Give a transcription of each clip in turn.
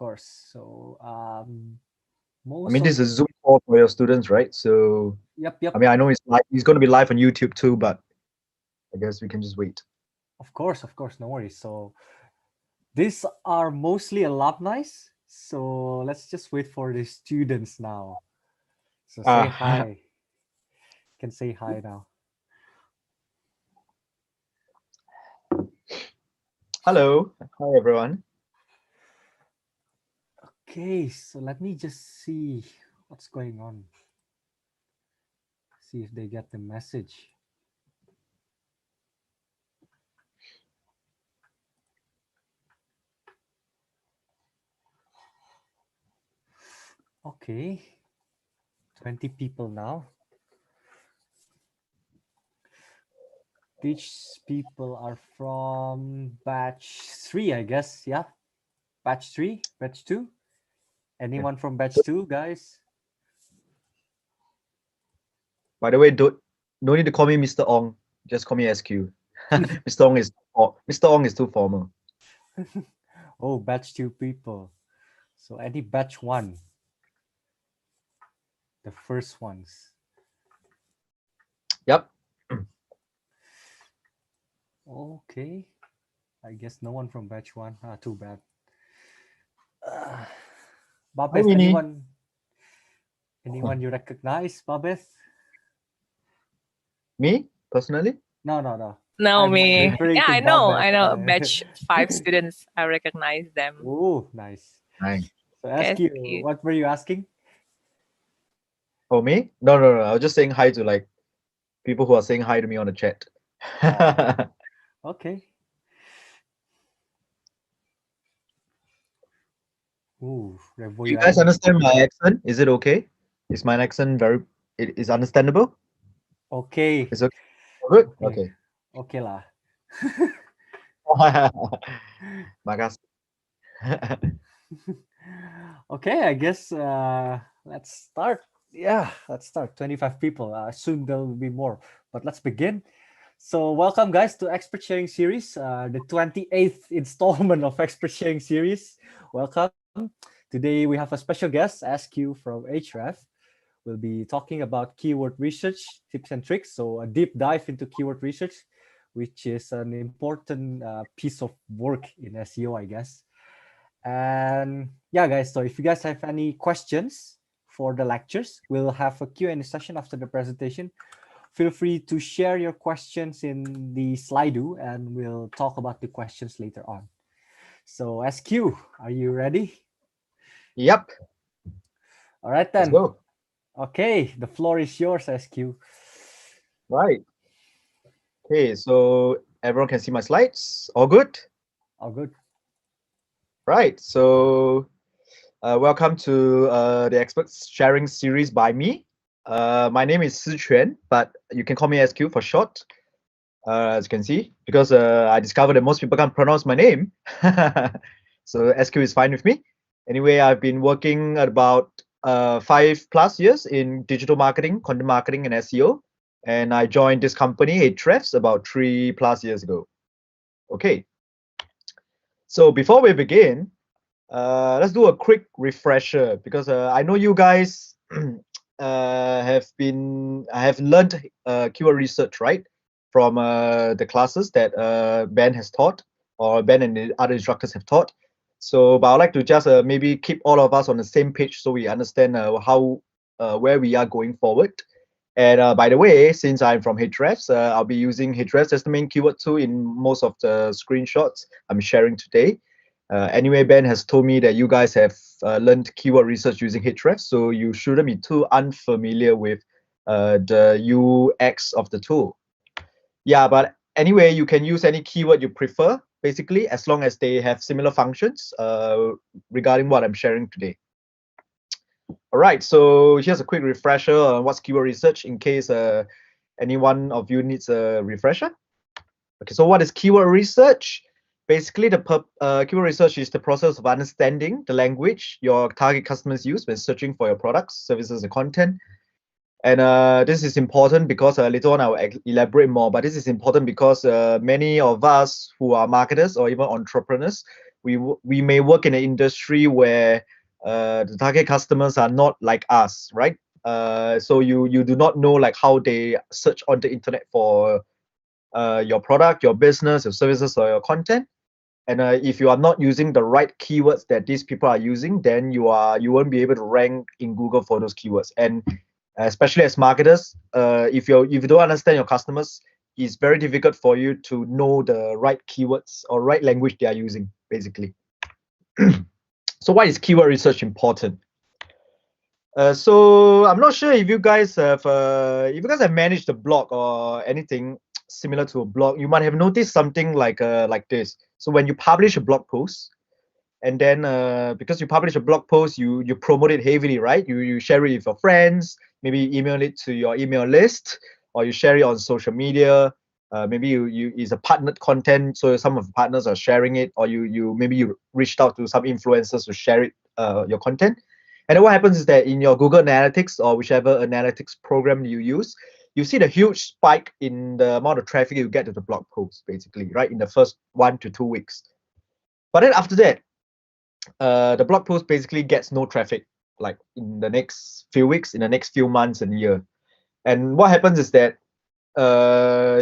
course. So I mean, most of this is a Zoom call for your students, right? So, I yep. mean, I know it's going to be live on YouTube too, but I guess we can just wait. Of course, no worries. So these are mostly alumni. So let's just wait for the students now. So say Uh, hi. You can say hi now. hello. Hi, everyone. Okay, so let me just see what's going on. See if they get the message. Okay, 20 people now. These people are from batch 3, I guess. Yeah, batch 3, batch 2. Yeah. Anyone from batch 2, guys? By the way, don't no need to call me Mr. Ong. Just call me SQ. Mr. Ong is Mr. Ong is too formal. Oh, batch 2 people. So any batch 1, the first ones. Yep. Okay, I guess no one from batch 1. Ah, too bad. Uh, Hi, Babeth, Winnie. anyone you recognize, Babeth? Me personally? No. I'm Naomi. referring Yeah, to I know. Babeth. I know. Batch 5 students. I recognize them. Oh, nice. Hi. So ask Yes, you, cute. what were you asking? Oh, me? No. I was just saying hi to like people who are saying hi to me on the chat. Oh, okay. Ooh, Revo, You you guys having understand my accent? Is it okay? Is my accent it is understandable? okay, Is it good? okay, Okay. okay lah. Makasih. Okay, I guess let's start. Yeah, let's start. 25 people. Soon there will be more, but let's begin. So, welcome guys to Expert Sharing Series, the 28th installment of Expert Sharing Series. Welcome. Today we have a special guest, SQ from HREF. We'll be talking about keyword research tips and tricks. So, a deep dive into keyword research, which is an important piece of work in SEO, I guess. And yeah, guys, so if you guys have any questions for the lectures, we'll have a Q&A session after the presentation. Feel free to share your questions in the Slido and we'll talk about the questions later on. So SQ, are you ready? Yep. All right Let's then. go. Okay, the floor is yours, SQ. Right. Okay, so everyone can see my slides. All good? All good. Right. So welcome to the expert sharing series by me. My name is Sichuan, but you can call me SQ for short. As you can see, because I discovered that most people can't pronounce my name. So SQ is fine with me. Anyway, I've been working at about 5+ years in digital marketing, content marketing, and SEO. And I joined this company, Ahrefs, about 3+ years ago. Okay. So before we begin, let's do a quick refresher because I know you guys have learned keyword research, right, from the classes that Ben has taught, or Ben and the other instructors have taught. So, but I'd like to just maybe keep all of us on the same page so we understand how where we are going forward. And by the way, since I'm from Hrefs, I'll be using Hrefs as the main keyword tool in most of the screenshots I'm sharing today. Anyway, Ben has told me that you guys have learned keyword research using Hrefs, so you shouldn't be too unfamiliar with the UX of the tool. Yeah, but anyway, you can use any keyword you prefer, basically, as long as they have similar functions regarding what I'm sharing today. All right, so here's a quick refresher on what's keyword research in case any one of you needs a refresher. Okay, so what is keyword research? Basically, the keyword research is the process of understanding the language your target customers use when searching for your products, services, and content. And this is important because later on I will elaborate more. But this is important because many of us who are marketers or even entrepreneurs, we may work in an industry where the target customers are not like us, right? So you do not know like how they search on the internet for your product, your business, your services, or your content. And if you are not using the right keywords that these people are using, then you won't be able to rank in Google for those keywords. And especially as marketers, if you don't understand your customers, it's very difficult for you to know the right keywords or right language they are using, basically. So why is keyword research important? So I'm not sure if you guys have managed a blog or anything similar to a blog. You might have noticed something like this. So when you publish a blog post, and then because you publish a blog post, you promote it heavily, right? You share it with your friends, maybe email it to your email list, or you share it on social media. Maybe you is a partnered content, so some of the partners are sharing it, or you maybe you reached out to some influencers to share it, your content. And then what happens is that in your Google Analytics or whichever analytics program you use, you see the huge spike in the amount of traffic you get to the blog post, basically, right? In the first 1 to 2 weeks. But then after that, the blog post basically gets no traffic, like in the next few weeks, in the next few months and year. And what happens is that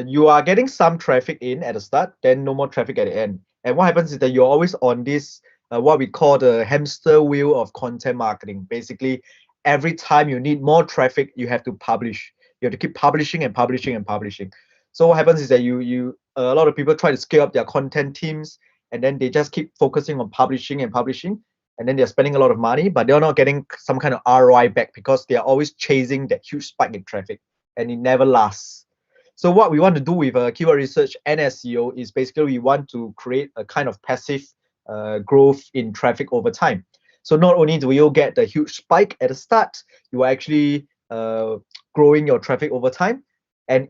you are getting some traffic in at the start, then no more traffic at the end. And what happens is that you're always on this what we call the hamster wheel of content marketing. Basically, every time you need more traffic, you have to publish. You have to keep publishing and publishing and publishing. So what happens is that a lot of people try to scale up their content teams, and then they just keep focusing on publishing and publishing, and then they're spending a lot of money, but they're not getting some kind of ROI back because they are always chasing that huge spike in traffic, and it never lasts. So what we want to do with keyword research and SEO is basically we want to create a kind of passive growth in traffic over time. So not only do you get the huge spike at the start, you are actually growing your traffic over time. And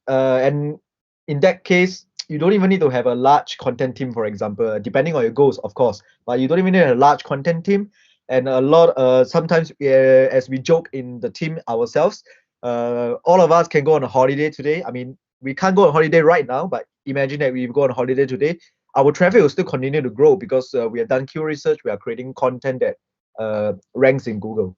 and in that case, you don't even need to have a large content team, for example, depending on your goals, of course. But you don't even need a large content team. And a lot, sometimes as we joke in the team ourselves, all of us can go on a holiday today. I mean, we can't go on holiday right now, but imagine that we go on holiday today, our traffic will still continue to grow because we have done keyword research, we are creating content that ranks in Google.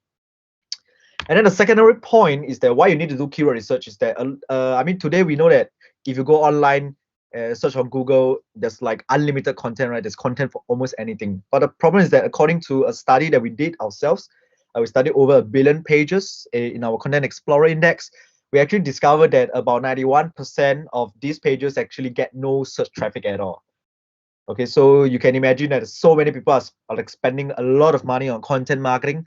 And then the secondary point is that why you need to do keyword research is that, I mean, today we know that if you go online, search on Google, there's like unlimited content, right? There's content for almost anything. But the problem is that according to a study that we did ourselves, we studied over 1 billion pages in our Content Explorer Index. We actually discovered that about 91% of these pages actually get no search traffic at all. Okay, so you can imagine that so many people are like spending a lot of money on content marketing,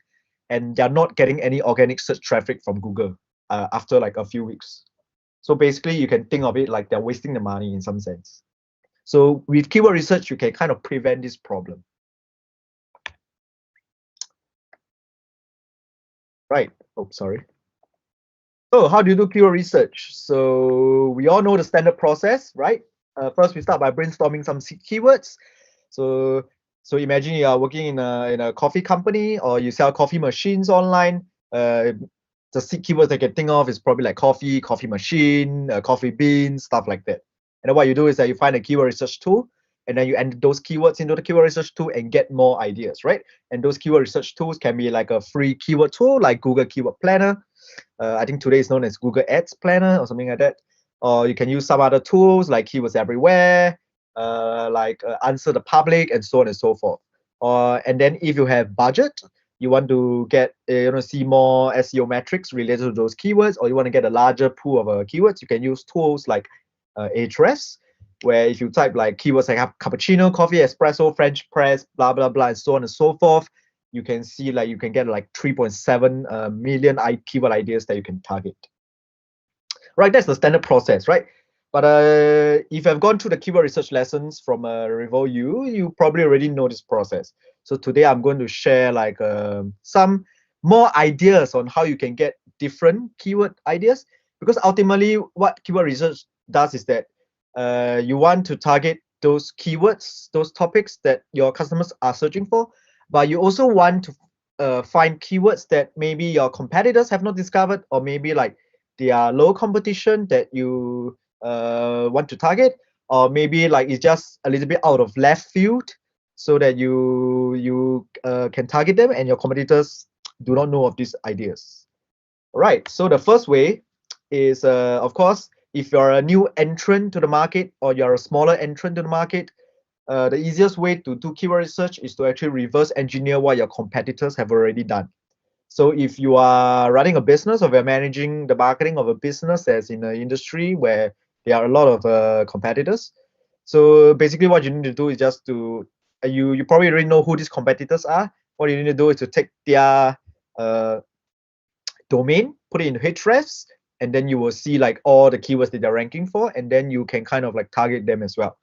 and they're not getting any organic search traffic from Google after like a few weeks. So basically, you can think of it like they're wasting the money in some sense. So with keyword research, you can kind of prevent this problem. Right. Oh, sorry. So how do you do keyword research? So we all know the standard process, right? First, we start by brainstorming some keywords. So imagine you are working in a coffee company, or you sell coffee machines online. The keywords I can think of is probably like coffee, coffee machine, coffee beans, stuff like that. And then what you do is that you find a keyword research tool, and then you enter those keywords into the keyword research tool and get more ideas, right? And those keyword research tools can be like a free keyword tool like Google Keyword Planner. I think today is known as Google Ads Planner or something like that. Or you can use some other tools like Keywords Everywhere, like Answer the Public, and so on and so forth. And then if you have budget, you want to get see more SEO metrics related to those keywords, or you want to get a larger pool of keywords, you can use tools like Ahrefs, where if you type like keywords like cappuccino, coffee, espresso, French press, blah blah blah, and so on and so forth, you can see like you can get like 3.7 million keyword ideas that you can target. Right, that's the standard process, right? But if you've gone through the keyword research lessons from RevoU, you probably already know this process. So today I'm going to share like some more ideas on how you can get different keyword ideas, because ultimately what keyword research does is that you want to target those keywords, those topics that your customers are searching for, but you also want to find keywords that maybe your competitors have not discovered, or maybe like they are low competition that you want to target, or maybe like it's just a little bit out of left field. so that you can target them and your competitors do not know of these ideas. All right. So the first way is, of course, if you're a new entrant to the market or you're a smaller entrant to the market, the easiest way to do keyword research is to actually reverse engineer what your competitors have already done. So if you are running a business or you're managing the marketing of a business that's in an industry where there are a lot of competitors, so basically what you need to do is just to, you probably already know who these competitors are. What you need to do is to take their domain, put it into Hrefs, and then you will see like all the keywords that they're ranking for, and then you can kind of like target them as well.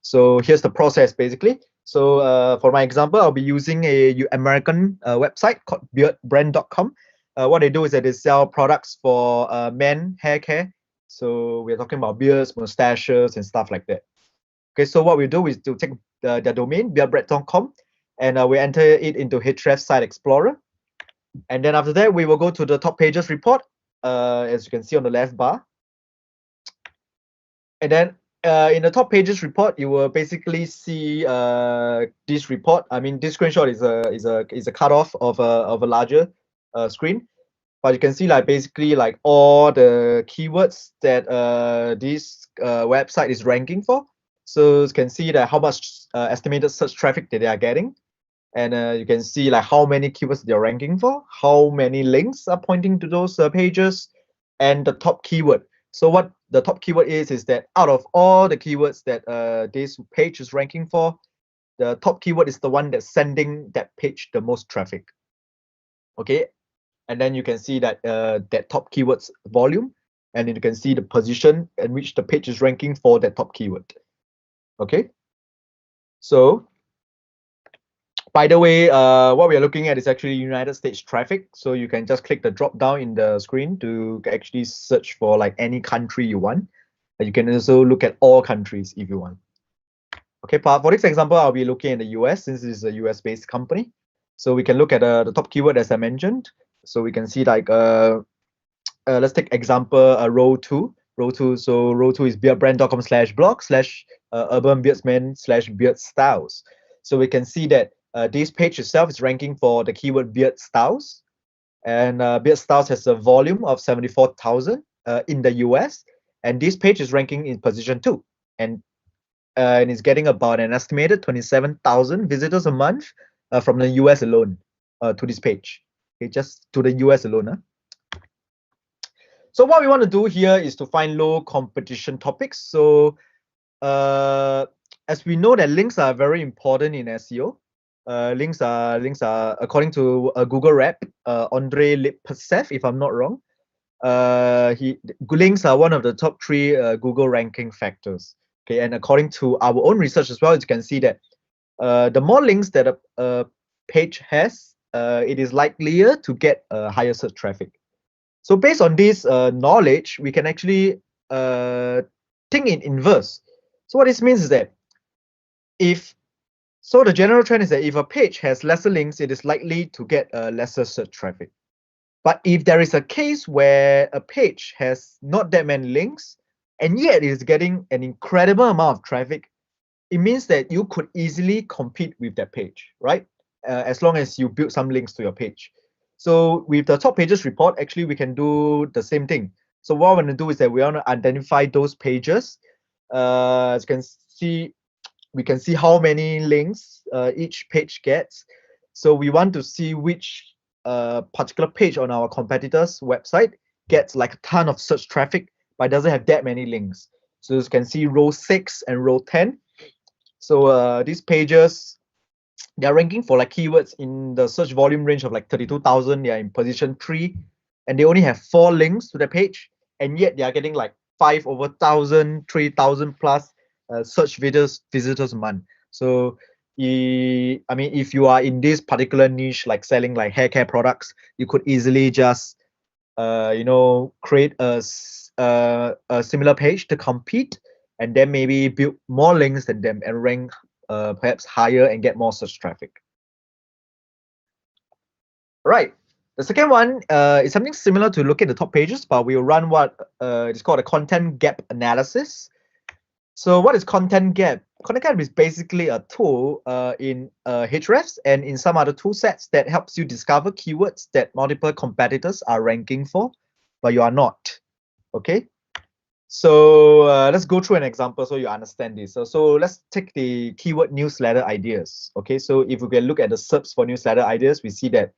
So here's the process basically. So for my example, I'll be using a American website called beardbrand.com. What they do is that they sell products for men hair care. So we're talking about beards, mustaches, and stuff like that. Okay, so what we do is to take their domain, beardbrand.com, and we enter it into Hrefs Site Explorer. And then after that, we will go to the top pages report, as you can see on the left bar. And then in the top pages report, you will basically see this report. I mean, this screenshot is a cutoff of a larger screen, but you can see like basically like all the keywords that this website is ranking for. So you can see that how much estimated search traffic that they are getting. And you can see like how many keywords they're ranking for, how many links are pointing to those pages, and the top keyword. So what the top keyword is that out of all the keywords that this page is ranking for, the top keyword is the one that's sending that page the most traffic. Okay, and then you can see that that top keyword's volume, and then you can see the position in which the page is ranking for that top keyword. Okay, so by the way, what we are looking at is actually United States traffic. So you can just click the drop down in the screen to actually search for like any country you want. And you can also look at all countries if you want. Okay, but for this example, I'll be looking at the US since this is a US based company. So we can look at the top keyword as I mentioned. So we can see like, let's take example row 2. So row 2 is beardbrand.com/blog/urbanbeardsman/beard styles. So we can see that this page itself is ranking for the keyword beard styles, and beard styles has a volume of 74,000 in the US, and this page is ranking in position 2, and it's getting about an estimated 27,000 visitors a month from the US alone to this page. Okay, just to the US alone. So what we want to do here is to find low competition topics. So as we know that links are very important in SEO. Links are according to a Google rep, Andre Lipsev, if I'm not wrong. Links are one of the top 3 Google ranking factors. Okay, and according to our own research as well, you can see that the more links that a page has, it is likelier to get higher search traffic. So based on this knowledge, we can actually think in inverse. So what this means is that the general trend is that if a page has lesser links, it is likely to get lesser search traffic. But if there is a case where a page has not that many links, and yet it is getting an incredible amount of traffic, it means that you could easily compete with that page, right? As long as you build some links to your page. So with the top pages report, actually we can do the same thing. So what we're going to do is that we want to identify those pages. As you can see, we can see how many links each page gets. So we want to see which particular page on our competitor's website gets like a ton of search traffic but doesn't have that many links. So you can see row 6 and row 10. So these pages, they're ranking for like keywords in the search volume range of like 32,000. They are in position 3, and they only have 4 links to the page, and yet they are getting like 5 over 1,000, 3,000 plus search visitors a month. So I mean, if you are in this particular niche, like selling like hair care products, you could easily just create a similar page to compete, and then maybe build more links than them and rank perhaps higher and get more search traffic. Right. The second one is something similar to look at the top pages, but we'll run what is called a content gap analysis. So what is content gap? Content gap is basically a tool in Hrefs and in some other tool sets that helps you discover keywords that multiple competitors are ranking for, but you are not. Okay. So let's go through an example so you understand this. So let's take the keyword newsletter ideas. Okay. So if we can look at the SERPs for newsletter ideas, we see that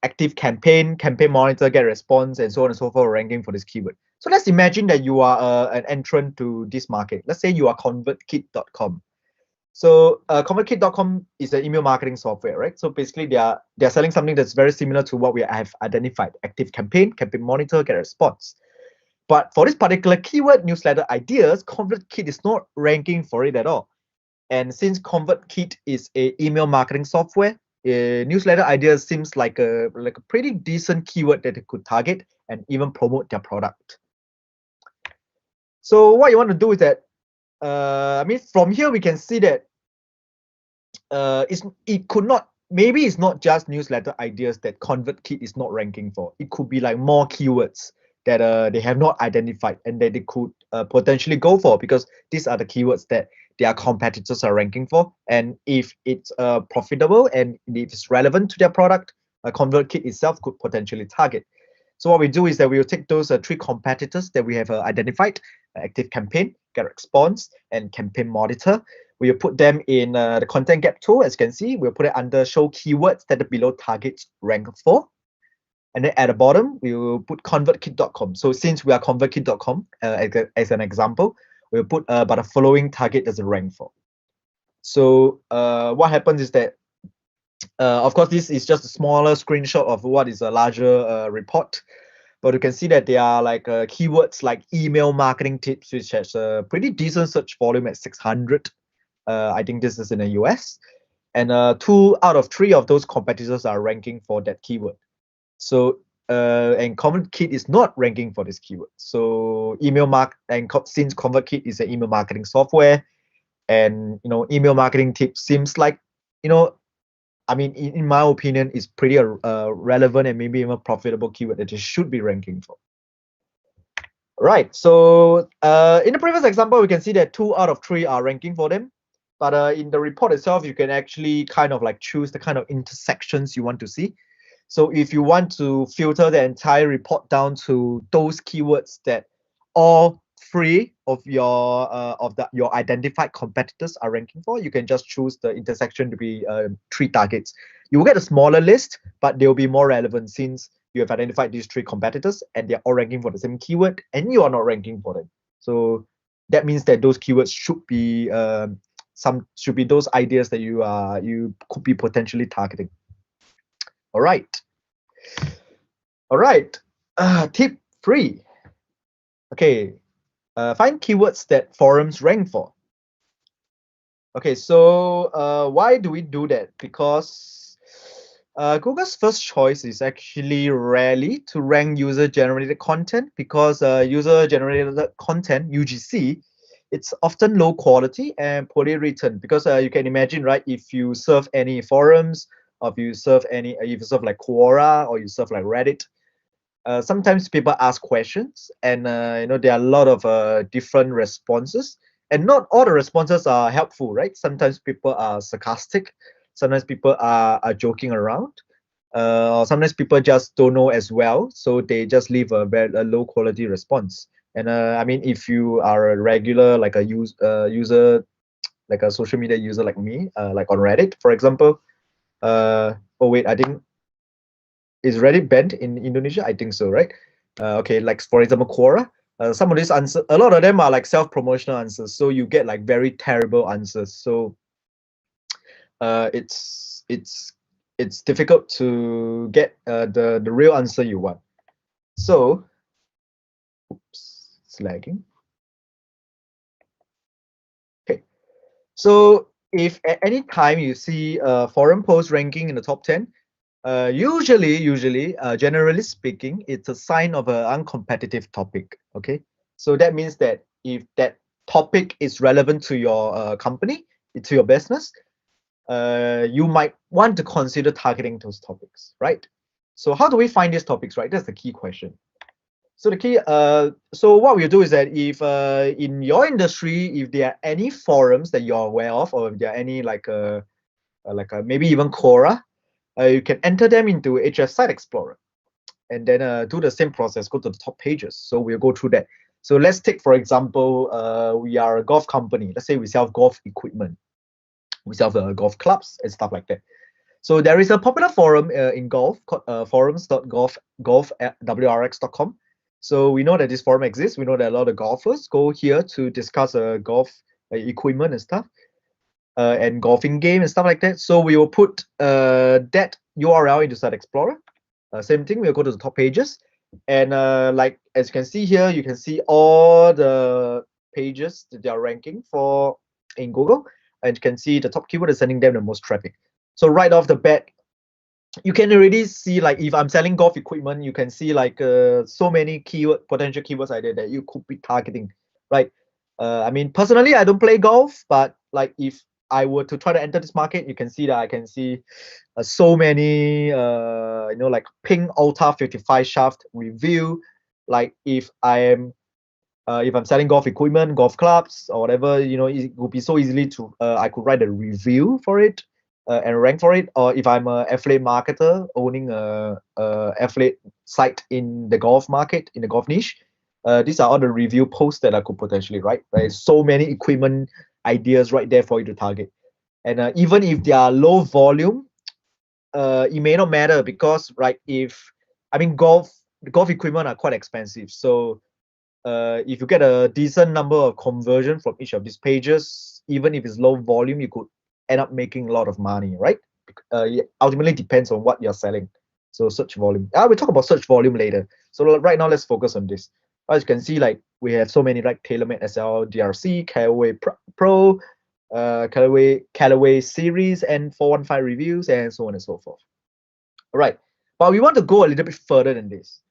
active campaign, campaign monitor, get response, and so on and so forth ranking for this keyword. So let's imagine that you are an entrant to this market. Let's say you are convertkit.com. So convertkit.com is an email marketing software, right? So basically they're selling something that's very similar to what we have identified: active campaign, campaign monitor, get response. But for this particular keyword newsletter ideas, ConvertKit is not ranking for it at all. And since ConvertKit is a email marketing software, newsletter ideas seems like a pretty decent keyword that they could target and even promote their product. So what you want to do is that, from here we can see that maybe it's not just newsletter ideas that ConvertKit is not ranking for. It could be like more keywords that they have not identified and that they could potentially go for, because these are the keywords that their competitors are ranking for. And if it's profitable and if it's relevant to their product, ConvertKit itself could potentially target. So what we do is that we will take those three competitors that we have identified: active campaign, get response, and campaign monitor. We will put them in the content gap tool. As you can see, we'll put it under show keywords that the below targets rank for. And then at the bottom, we will put convertkit.com. So since we are convertkit.com, as an example, we'll put but the following target as a rank for. So what happens is that, of course, this is just a smaller screenshot of what is a larger report. But you can see that there are like keywords like email marketing tips, which has a pretty decent search volume at 600. I think this is in the US. And 2 out of 3 of those competitors are ranking for that keyword. So and ConvertKit is not ranking for this keyword. So since ConvertKit is an email marketing software, and email marketing tips seems like, in my opinion, is pretty relevant and maybe even profitable keyword that you should be ranking for. Right. So in the previous example, we can see that 2 out of 3 are ranking for them. But in the report itself, you can actually kind of like choose the kind of intersections you want to see. So if you want to filter the entire report down to those keywords that all 3 of your identified competitors are ranking for, you can just choose the intersection to be 3 targets. You will get a smaller list, but they will be more relevant since you have identified these 3 competitors and they're all ranking for the same keyword and you are not ranking for them. So that means that those keywords should be those ideas that you could be potentially targeting. All right. Tip 3. Okay. Find keywords that forums rank for. Okay, so why do we do that? Because Google's first choice is actually rarely to rank user-generated content, because user-generated content, UGC, it's often low quality and poorly written. Because you can imagine, right? If you serve any forums, or if you serve like Quora, or you serve like Reddit, sometimes people ask questions, and there are a lot of different responses, and not all the responses are helpful, right? Sometimes people are sarcastic, sometimes people are joking around, or sometimes people just don't know as well, so they just leave a low quality response. And if you are a regular, like a user, like a social media user like me, like on Reddit, for example. Oh wait, I think, is Reddit banned in Indonesia? I think so, right? Okay, like for example, Quora. Some of these answers, a lot of them are like self-promotional answers, so you get like very terrible answers. So it's difficult to get the real answer you want. So, oops, it's lagging. Okay, so if at any time you see a forum post ranking in the top 10, usually, generally speaking, it's a sign of an uncompetitive topic. Okay, so that means that if that topic is relevant to your company, to your business, you might want to consider targeting those topics, right? So how do we find these topics, right? That's the key question. So the key, so what we'll do is that if in your industry, if there are any forums that you're aware of, or if there are any like maybe even Quora, you can enter them into HS Site Explorer, and then do the same process. Go to the top pages. So we'll go through that. So let's take, for example, we are a golf company. Let's say we sell golf equipment, we sell golf clubs and stuff like that. So there is a popular forum in golf called forums.golfwrx.com. So we know that this forum exists. We know that a lot of golfers go here to discuss golf equipment and stuff, and golfing game and stuff like that. So we will put that URL into Site Explorer. Same thing, we'll go to the top pages. And like as you can see here, you can see all the pages that they are ranking for in Google. And you can see the top keyword is sending them the most traffic. So right off the bat, you can already see, like, if I'm selling golf equipment, you can see like so many potential keywords idea that you could be targeting, right? I mean, personally, I don't play golf, but like if I were to try to enter this market, you can see that I can see so many, like ping Ultra 55 shaft review. Like if I'm selling golf equipment, golf clubs, or whatever, it would be so easily to I could write a review for it and rank for it. Or if I'm an affiliate marketer owning a affiliate site in the golf market, in the golf niche, these are all the review posts that I could potentially write. Right, so many equipment ideas right there for you to target. And even if they are low volume, it may not matter, because golf equipment are quite expensive. So if you get a decent number of conversion from each of these pages, even if it's low volume, you could end up making a lot of money, right? It ultimately depends on what you're selling. So search volume. We'll talk about search volume later. So right now, let's focus on this. As you can see, like we have so many, like TaylorMade SL, DRC, Callaway Pro, Callaway series, and 415 reviews, and so on and so forth. All right, but we want to go a little bit further than this.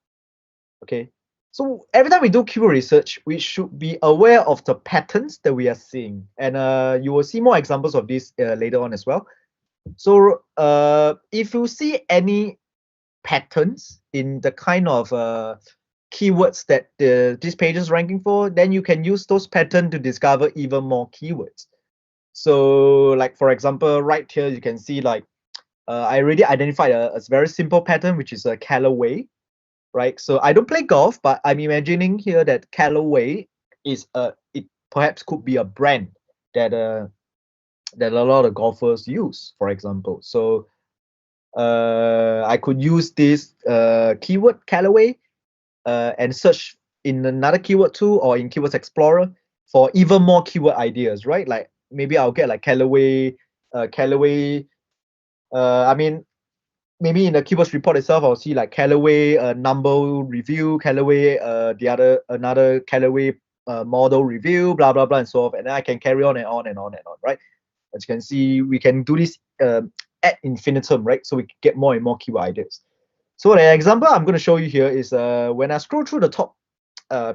Okay, so every time we do keyword research, we should be aware of the patterns that we are seeing, and you will see more examples of this later on as well. So if you see any patterns in the kind of keywords that this page is ranking for, then you can use those patterns to discover even more keywords. So like, for example, right here, you can see like I already identified a very simple pattern, which is a Callaway, right? So I don't play golf, but I'm imagining here that Callaway is it perhaps could be a brand that that a lot of golfers use, for example. So I could use this keyword Callaway and search in another keyword tool or in Keywords Explorer for even more keyword ideas, right? Like maybe I'll get like Callaway, maybe in the keywords report itself, I'll see like Callaway number review, Callaway another Callaway model review, blah blah blah, and so on. And then I can carry on and on and on and on, right? As you can see, we can do this ad infinitum, right? So we get more and more keyword ideas. So the example I'm going to show you here is when I scroll through the top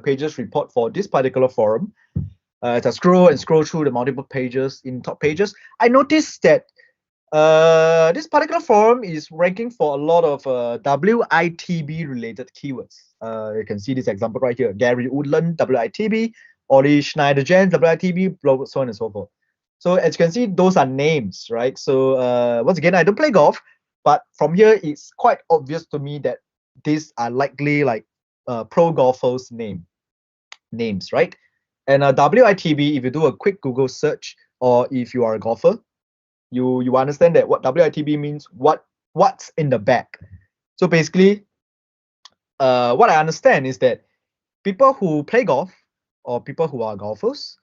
pages report for this particular forum, as I scroll through the multiple pages in top pages, I noticed that this particular forum is ranking for a lot of WITB related keywords. You can see this example right here: Gary Woodland, WITB, Ollie Schneider-Jens, WITB, so on and so forth. So as you can see, those are names, right? So once again, I don't play golf, but from here, it's quite obvious to me that these are likely like pro golfers' names, right? And WITB, if you do a quick Google search, or if you are a golfer, you understand that what WITB means, what's in the back. So basically, what I understand is that people who play golf or people who are golfers,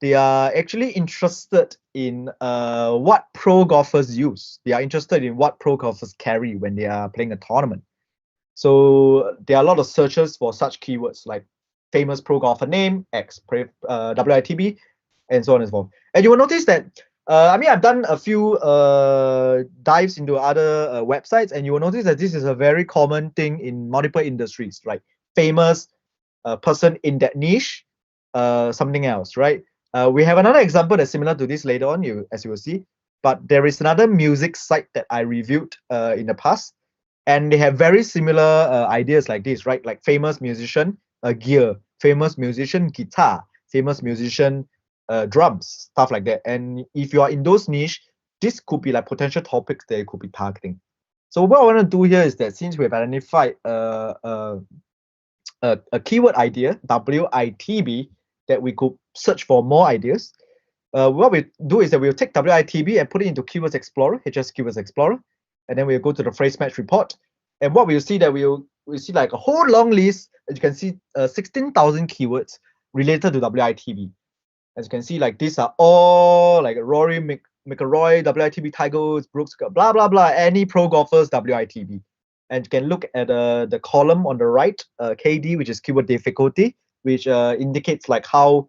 they are actually interested in what pro golfers use. They are interested in what pro golfers carry when they are playing a tournament. So there are a lot of searches for such keywords like famous pro golfer name, X, WITB, and so on and so forth. And you will notice that I've done a few dives into other websites, and you will notice that this is a very common thing in multiple industries, like famous person in that niche, something else, right? We have another example that's similar to this later on, as you will see. But there is another music site that I reviewed in the past. And they have very similar ideas like this, right? Like famous musician gear, famous musician guitar, famous musician drums, stuff like that. And if you are in those niche, this could be like potential topics that you could be targeting. So what I want to do here is that since we've identified a keyword idea, WITB, that we could search for more ideas, what we do is that we'll take WITB and put it into Keywords Explorer, HS Keywords Explorer, and then we'll go to the phrase match report. And what we'll see that we'll see like a whole long list. As you can see, 16,000 keywords related to WITB. As you can see, like these are all like Rory McIlroy, WITB, Tiger Woods, Brooks, blah blah blah. Any pro golfers WITB. And you can look at the column on the right, KD, which is keyword difficulty, which indicates like how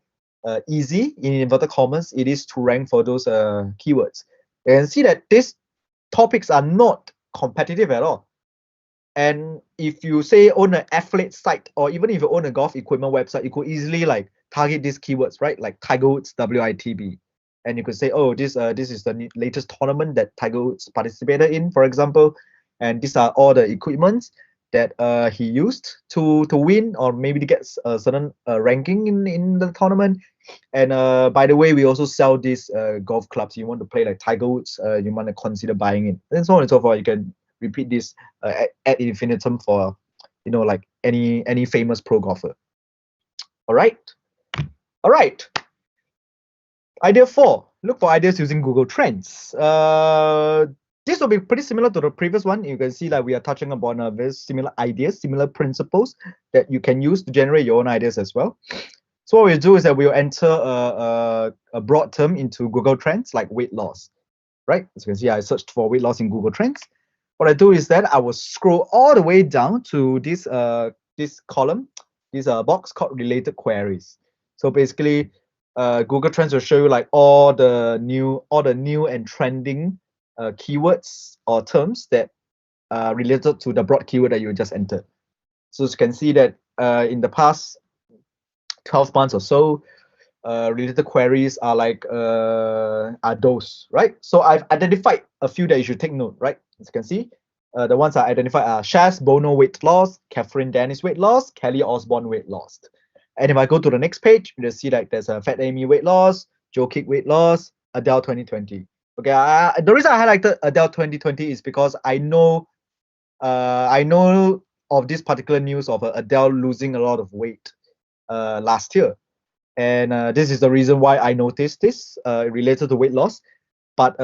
easy, in inverted commas, it is to rank for those keywords. And see that these topics are not competitive at all. And if you say own an athlete site, or even if you own a golf equipment website, you could easily like target these keywords, right? Like Tiger Woods WITB, and you could say, oh, this is the latest tournament that Tiger Woods participated in, for example, and these are all the equipments that he used to win, or maybe to get a certain ranking in the tournament. And by the way, we also sell these golf clubs. You want to play like Tiger Woods, you want to consider buying it, and so on and so forth. You can repeat this ad infinitum for, you know, like any famous pro golfer. All right. Idea 4, look for ideas using Google Trends. This will be pretty similar to the previous one. You can see that we are touching upon very similar ideas, similar principles that you can use to generate your own ideas as well. So what we'll do is that we'll enter a broad term into Google Trends, like weight loss, right? As you can see, I searched for weight loss in Google Trends. What I do is that I will scroll all the way down to this column, this box called related queries. So basically, Google Trends will show you like all the new and trending keywords or terms that are related to the broad keyword that you just entered. So as you can see that in the past 12 months or so, related queries are like are those, right? So I've identified a few that you should take note, right? As you can see, the ones I identified are Shaz Bono weight loss, Catherine Dennis weight loss, Kelly Osbourne weight loss. And if I go to the next page, you'll see like there's a Fat Amy weight loss, Joe Kick weight loss, Adele 2020. Okay, the reason I highlighted Adele 2020 is because I know of this particular news of Adele losing a lot of weight last year. And this is the reason why I noticed this related to weight loss. But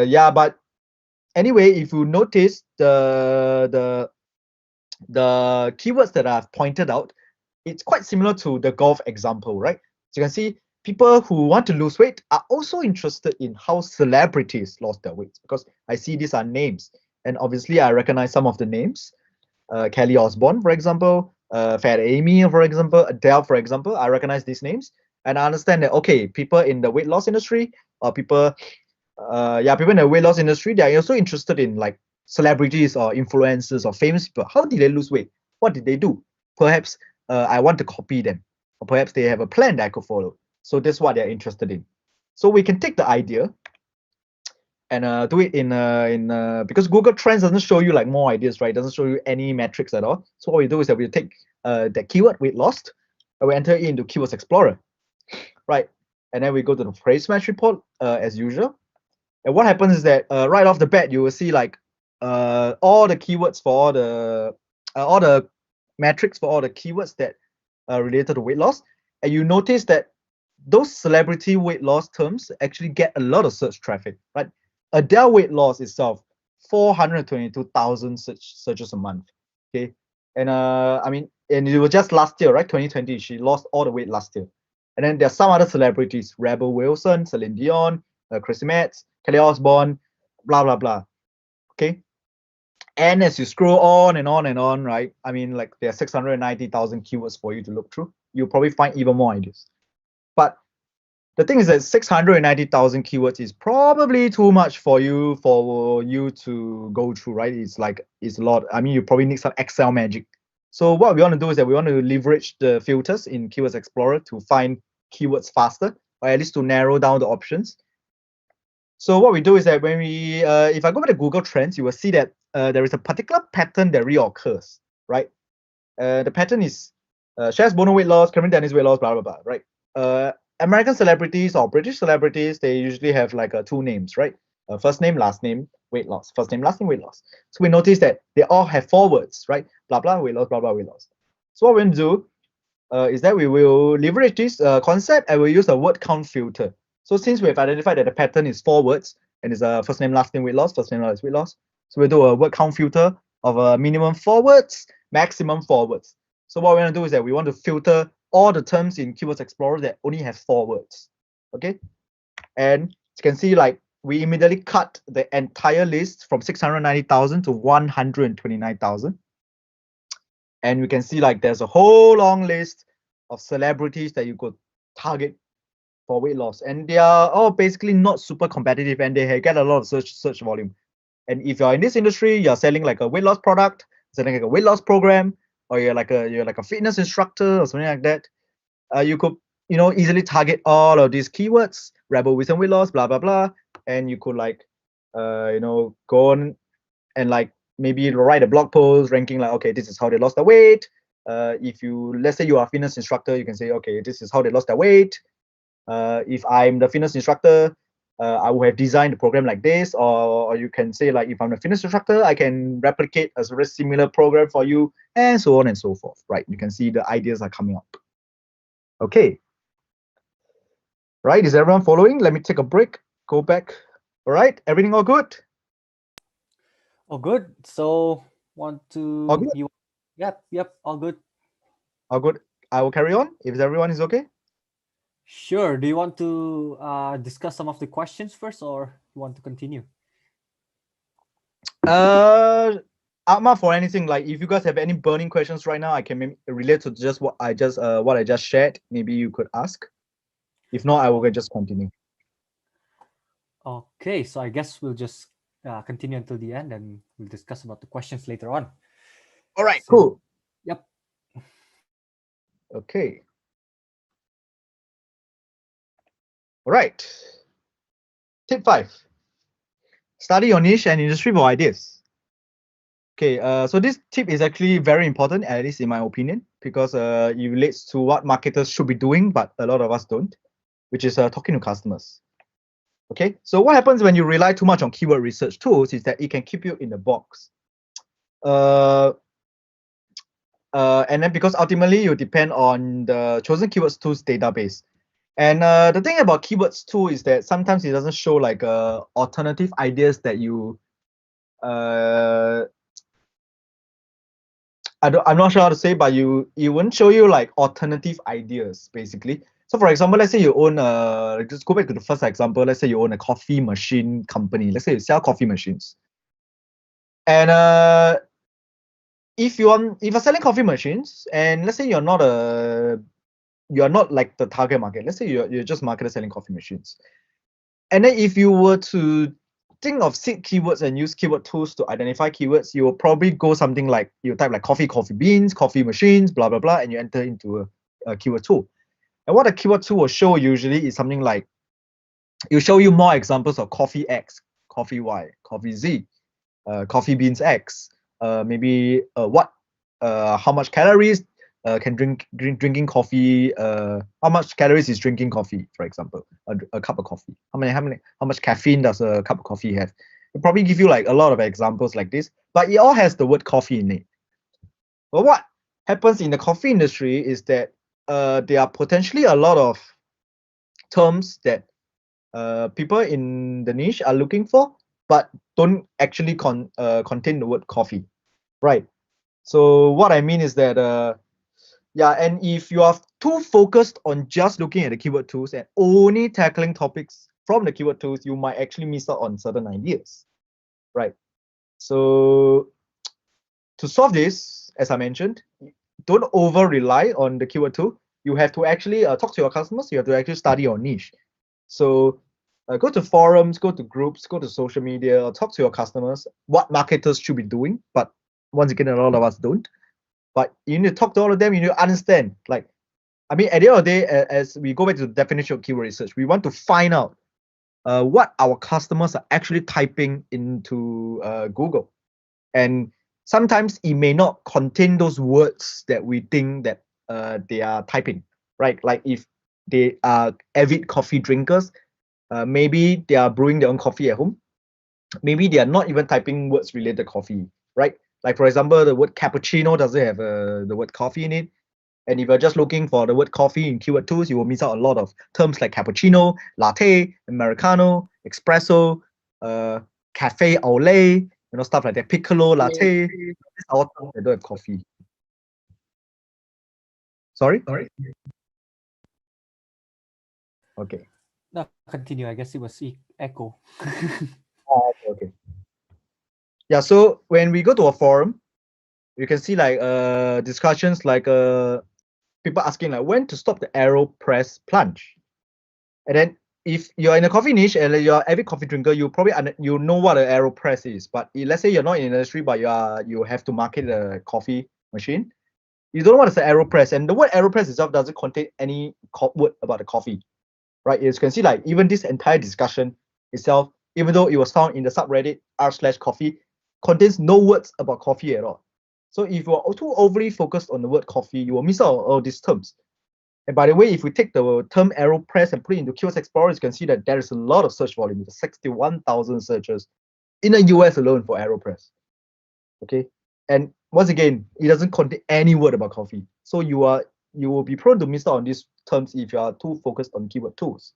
yeah, but anyway, if you notice the keywords that I've pointed out, it's quite similar to the golf example, right? So you can see people who want to lose weight are also interested in how celebrities lost their weight, because I see these are names, and obviously I recognize some of the names. Kelly Osbourne, for example, Fat Amy, for example, Adele, for example. I recognize these names, and I understand that, okay, people in the weight loss industry, or people in the weight loss industry, they are also interested in like celebrities or influencers or famous people. How did they lose weight? What did they do? Perhaps I want to copy them, or perhaps they have a plan that I could follow. So that's what they're interested in. So we can take the idea and do it in because Google Trends doesn't show you like more ideas, right? It doesn't show you any metrics at all. So what we do is that we take that keyword weight lost, and we enter it into Keywords Explorer, right? And then we go to the phrase match report as usual. And what happens is that right off the bat, you will see like all the keywords for all the metrics for all the keywords that are related to weight loss. And you notice that those celebrity weight loss terms actually get a lot of search traffic, right? Adele weight loss itself, 422,000 searches a month. Okay, and I mean, and it was just last year, right? 2020, she lost all the weight last year. And then there's some other celebrities: Rebel Wilson, Celine Dion, Chrissy Metz, Kelly Osbourne, blah blah blah. Okay, and as you scroll on and on and on, right? I mean, like there are 690,000 keywords for you to look through. You'll probably find even more ideas. But the thing is that 690,000 keywords is probably too much for you to go through, right? It's a lot. I mean, you probably need some Excel magic. So what we want to do is that we want to leverage the filters in Keywords Explorer to find keywords faster, or at least to narrow down the options. So what we do is that when we, if I go to Google Trends, you will see that there is a particular pattern that reoccurs, right? The pattern is Shares Bono weight loss, Cameron Dennis weight loss, blah blah blah, right? American celebrities or British celebrities, they usually have like two names, right? First name, last name, weight loss. First name, last name, weight loss. So we notice that they all have four words, right? Blah blah weight loss, blah blah weight loss. So what we're going to do is that we will leverage this concept and we'll use a word count filter. So since we have identified that the pattern is four words and it's a first name, last name, weight loss, first name, last weight loss. So we'll do a word count filter of a minimum four words, maximum four words. So what we're going to do is that we want to filter all the terms in Keywords Explorer that only have four words. Okay. And you can see like we immediately cut the entire list from 690,000 to 129,000. And we can see like there's a whole long list of celebrities that you could target for weight loss, and they are all basically not super competitive and they get a lot of search volume. And if you're in this industry, you're selling like a weight loss product, selling like a weight loss program, or you're like a fitness instructor or something like that, you could easily target all of these keywords, RevoU with weight loss, blah blah blah, and you could like go on and like maybe write a blog post ranking like, okay, this is how they lost their weight. If let's say you are a fitness instructor, you can say, okay, this is how they lost their weight. If I'm the fitness instructor, I will have designed the program like this, or you can say like, if I'm a fitness instructor, I can replicate a very similar program for you, and so on and so forth, right? You can see the ideas are coming up. Okay. Right, is everyone following? Let me take a break, go back. All right, everything all good? Oh, good. So want to All good? Yep, all good. All good. I will carry on if everyone is okay. Sure. Do you want to discuss some of the questions first, or you want to continue? I'm up for anything. Like if you guys have any burning questions right now, I can maybe relate to just what I just shared. Maybe you could ask. If not, I will just continue. Okay, so I guess we'll just continue until the end, and we'll discuss about the questions later on. All right, So, cool. Yep. Okay. All right. Tip 5. Study your niche and industry for ideas. Okay, so this tip is actually very important, at least in my opinion, because it relates to what marketers should be doing, but a lot of us don't, which is talking to customers. Okay, so what happens when you rely too much on keyword research tools is that it can keep you in the box. And then because ultimately you depend on the chosen keywords tools database. And the thing about keywords tool is that sometimes it doesn't show like alternative ideas that you I'm not sure how to say, but it won't show you like alternative ideas basically. So for example, let's say you own just go back to the first example. Let's say you own a coffee machine company. Let's say you sell coffee machines. And if you're selling coffee machines, and let's say you're not like the target market. Let's say you're just marketer selling coffee machines. And then if you were to think of seed keywords and use keyword tools to identify keywords, you will probably go something like, you type like coffee beans, coffee machines, blah, blah, blah, and you enter into a keyword tool. And what a keyword tool will show usually is something like, it'll show you more examples of coffee X, coffee Y, coffee Z, coffee beans X, maybe how much calories can drinking coffee, how much calories is drinking coffee, for example, a cup of coffee, how much caffeine does a cup of coffee have? It'll probably give you like a lot of examples like this, but it all has the word coffee in it. But what happens in the coffee industry is that there are potentially a lot of terms that people in the niche are looking for, but don't actually contain the word coffee, right? So what I mean is that yeah, and if you are too focused on just looking at the keyword tools and only tackling topics from the keyword tools, you might actually miss out on certain ideas, right? So to solve this, as I mentioned, don't over rely on the keyword tool. You have to actually talk to your customers. You have to actually study your niche. So go to forums, go to groups, go to social media, or talk to your customers, what marketers should be doing. But once again, a lot of us don't. But you need to talk to all of them. You need to understand. Like, I mean, at the end of the day, as we go back to the definition of keyword research, we want to find out what our customers are actually typing into Google. And sometimes it may not contain those words that we think that they are typing, right? Like if they are avid coffee drinkers, maybe they are brewing their own coffee at home. Maybe they are not even typing words related to coffee, right? Like for example, the word cappuccino doesn't have the word coffee in it. And if you're just looking for the word coffee in keyword tools, you will miss out a lot of terms like cappuccino, latte, americano, espresso, cafe au lait, stuff like that. Piccolo, latte. These are all terms that don't have coffee. Sorry? Okay. No, continue. I guess it was echo. Okay. Yeah, so when we go to a forum, you can see like discussions like people asking like when to stop the AeroPress plunge. And then if you're in a coffee niche and you're every coffee drinker, you probably you know what an AeroPress is. But let's say you're not in the industry, but you have to market a coffee machine. You don't know what is an AeroPress, and the word AeroPress itself doesn't contain any word about the coffee, right? As you can see, like even this entire discussion itself, even though it was found in the subreddit r/coffee, contains no words about coffee at all. So if you're too overly focused on the word coffee, you will miss out on all these terms. And by the way, if we take the term AeroPress and put it into Keywords Explorer, you can see that there is a lot of search volume, 61,000 searches in the US alone for AeroPress. Okay, and once again, it doesn't contain any word about coffee. So you will be prone to miss out on these terms if you are too focused on keyword tools.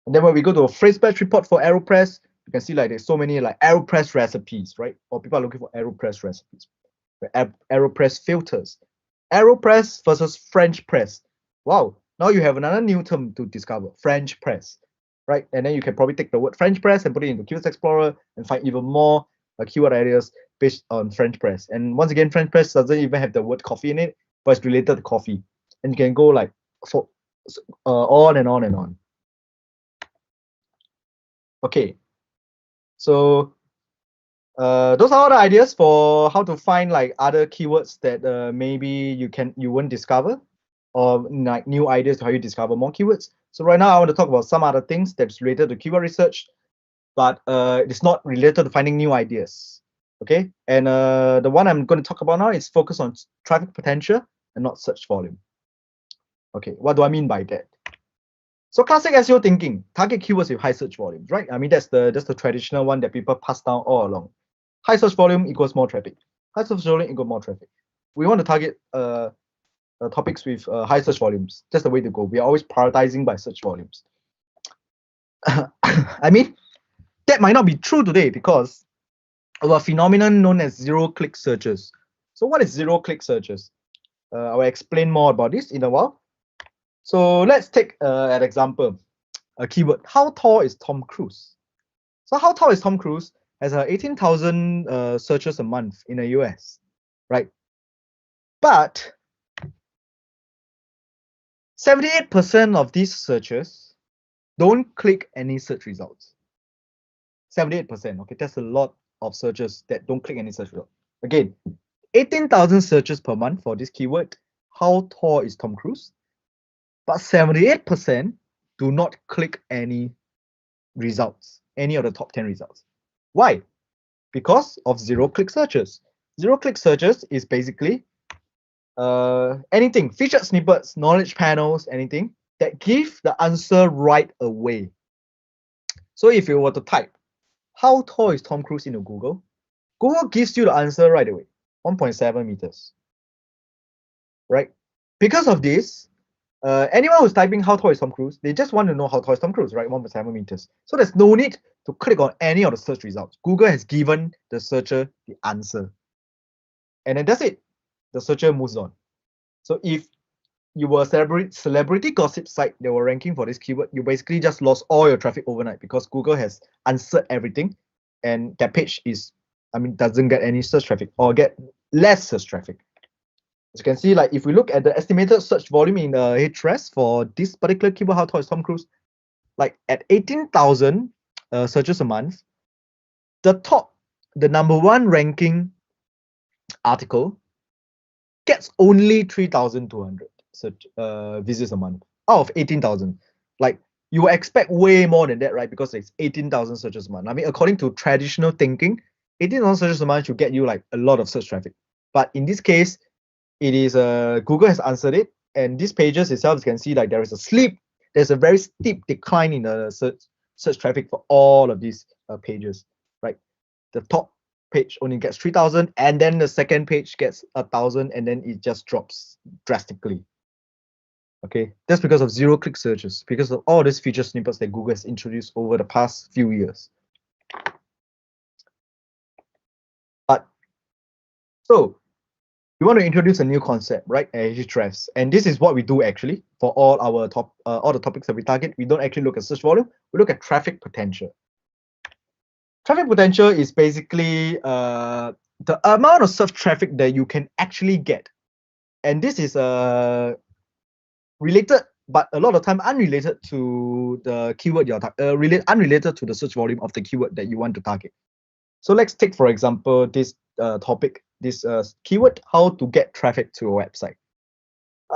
And then when we go to a phrase batch report for AeroPress, you can see like there's so many like AeroPress recipes, right? Or people are looking for AeroPress recipes, AeroPress filters, AeroPress versus French press. Wow, now you have another new term to discover, French press, right? And then you can probably take the word French press and put it into Keywords Explorer and find even more keyword ideas based on French press. And once again, French press doesn't even have the word coffee in it, but it's related to coffee. And you can go like for on and on and on. Okay, so those are all the ideas for how to find like other keywords that maybe you won't discover, or like new ideas to how you discover more keywords. So right now I want to talk about some other things that's related to keyword research, but it's not related to finding new ideas. Okay, and the one I'm going to talk about now is focus on traffic potential and not search volume. Okay, what do I mean by that? So classic SEO thinking, target keywords with high search volumes, right? I mean that's the traditional one that people pass down all along. High search volume equals more traffic. High search volume equals more traffic. We want to target topics with high search volumes. That's the way to go. We are always prioritizing by search volumes. I mean, that might not be true today because of a phenomenon known as zero-click searches. So what is zero-click searches? I will explain more about this in a while. So let's take an example, a keyword. How tall is Tom Cruise? So how tall is Tom Cruise has 18,000 searches a month in the US, right? But 78% of these searches don't click any search results. 78%, okay, that's a lot of searches that don't click any search result. Again, 18,000 searches per month for this keyword. How tall is Tom Cruise? But 78% do not click any results, any of the top 10 results. Why? Because of zero-click searches. Zero-click searches is basically anything, featured snippets, knowledge panels, anything that give the answer right away. So if you were to type, how tall is Tom Cruise into Google? Google gives you the answer right away, 1.7 meters, right? Because of this, anyone who's typing how tall is Tom Cruise, they just want to know how tall is Tom Cruise, right? 1.7 meters. So there's no need to click on any of the search results. Google has given the searcher the answer. And then that's it. The searcher moves on. So if you were a celebrity gossip site that were ranking for this keyword, you basically just lost all your traffic overnight because Google has answered everything, and that page doesn't get any search traffic or get less search traffic. As you can see, like if we look at the estimated search volume in Ahrefs for this particular keyword, how tall is Tom Cruise? Like at 18,000 searches a month, the number one ranking article gets only 3,200 search visits a month out of 18,000. Like you expect way more than that, right? Because it's 18,000 searches a month. I mean, according to traditional thinking, $18 searches a month should get you like a lot of search traffic. But in this case, it is Google has answered it, and these pages itself, you can see like there's a very steep decline in the search traffic for all of these pages, right? The top page only gets 3,000, and then the second page gets 1,000, and then it just drops drastically. Okay, that's because of zero-click searches, because of all these feature snippets that Google has introduced over the past few years. But so we want to introduce a new concept, right? Hrefs, and this is what we do actually for all the topics that we target. We don't actually look at search volume; we look at traffic potential. Traffic potential is basically the amount of search traffic that you can actually get, and this is related, but a lot of time unrelated to the keyword you're unrelated to the search volume of the keyword that you want to target. So let's take, for example, this topic, this keyword, how to get traffic to a website.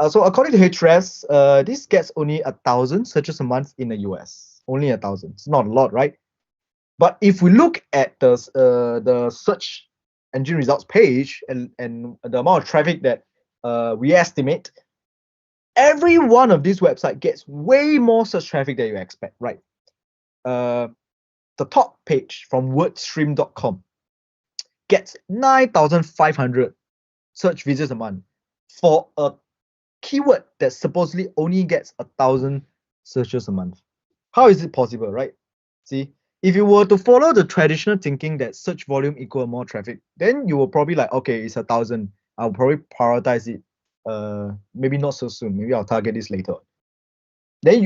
So according to Hrefs, this gets only 1,000 searches a month in the US. Only 1,000. It's not a lot, right? But if we look at the search engine results page and the amount of traffic that we estimate, every one of these websites gets way more search traffic than you expect, right? The top page from wordstream.com gets 9,500 search visits a month for a keyword that supposedly only gets 1,000 searches a month. How is it possible, right? See, if you were to follow the traditional thinking that search volume equal more traffic, then you will probably like, okay, it's 1,000. I'll probably prioritize it. Maybe not so soon. Maybe I'll target this later.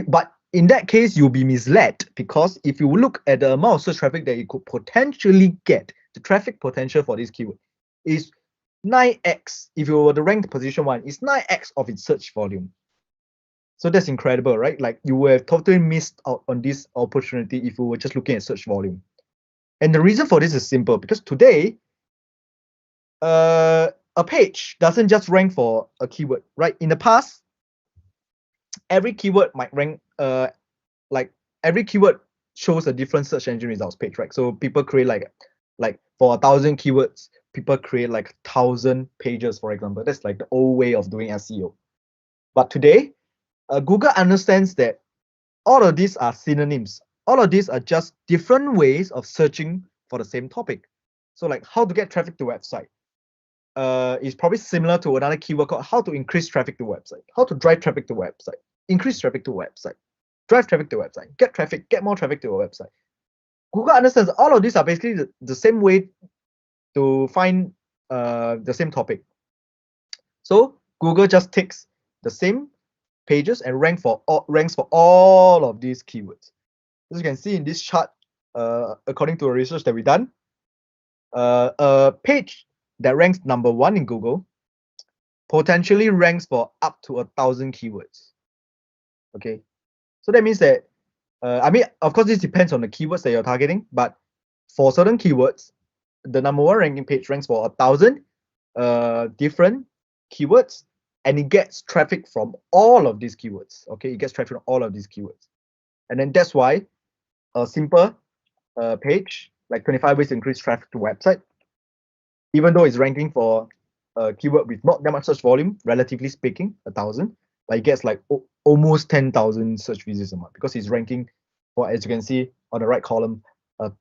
But in that case, you'll be misled, because if you look at the amount of search traffic that you could potentially get, the traffic potential for this keyword is 9x. If you were to rank position 1, it's 9x of its search volume. So that's incredible, right? Like you would have totally missed out on this opportunity if you were just looking at search volume. And the reason for this is simple, because today, a page doesn't just rank for a keyword, right? In the past, every keyword might rank, like every keyword shows a different search engine results page, right? So people create like for 1,000 keywords, people create like 1,000 pages, for example. That's like the old way of doing SEO. But today, Google understands that all of these are synonyms. All of these are just different ways of searching for the same topic. So like how to get traffic to website is probably similar to another keyword called how to increase traffic to website, how to drive traffic to website, increase traffic to website, drive traffic to website, get more traffic to a website. Google understands all of these are basically the same way to find the same topic. So Google just takes the same pages and ranks for all of these keywords. As you can see in this chart, according to a research that we've done, a page that ranks number 1 in Google potentially ranks for up to 1,000 keywords. Okay, so that means that I mean, of course, this depends on the keywords that you're targeting, but for certain keywords, the number 1 ranking page ranks for 1,000 different keywords, and it gets traffic from all of these keywords. Okay, it gets traffic from all of these keywords, and then that's why a simple page like 25 ways to increase traffic to website, even though it's ranking for a keyword with not that much search volume, relatively speaking, 1,000, but it gets like almost 10,000 search visits a month, because it's ranking for, as you can see on the right column,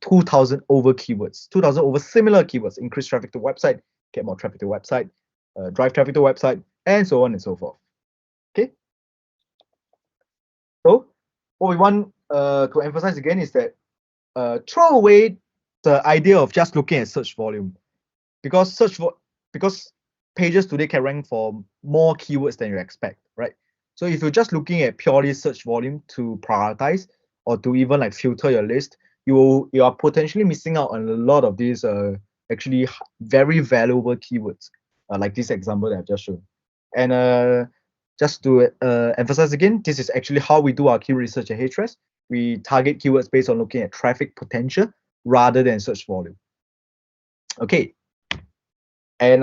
2,000 over keywords, 2,000 over similar keywords. Increase traffic to website, get more traffic to website, drive traffic to website, and so on and so forth. Okay. So what we want to emphasize again is that throw away the idea of just looking at search volume, because because pages today can rank for more keywords than you expect, right? So if you're just looking at purely search volume to prioritize or to even like filter your list, you are potentially missing out on a lot of these actually very valuable keywords, like this example that I've just shown. And just to emphasize again, this is actually how we do our keyword research at Hrefs. We target keywords based on looking at traffic potential rather than search volume. Okay. And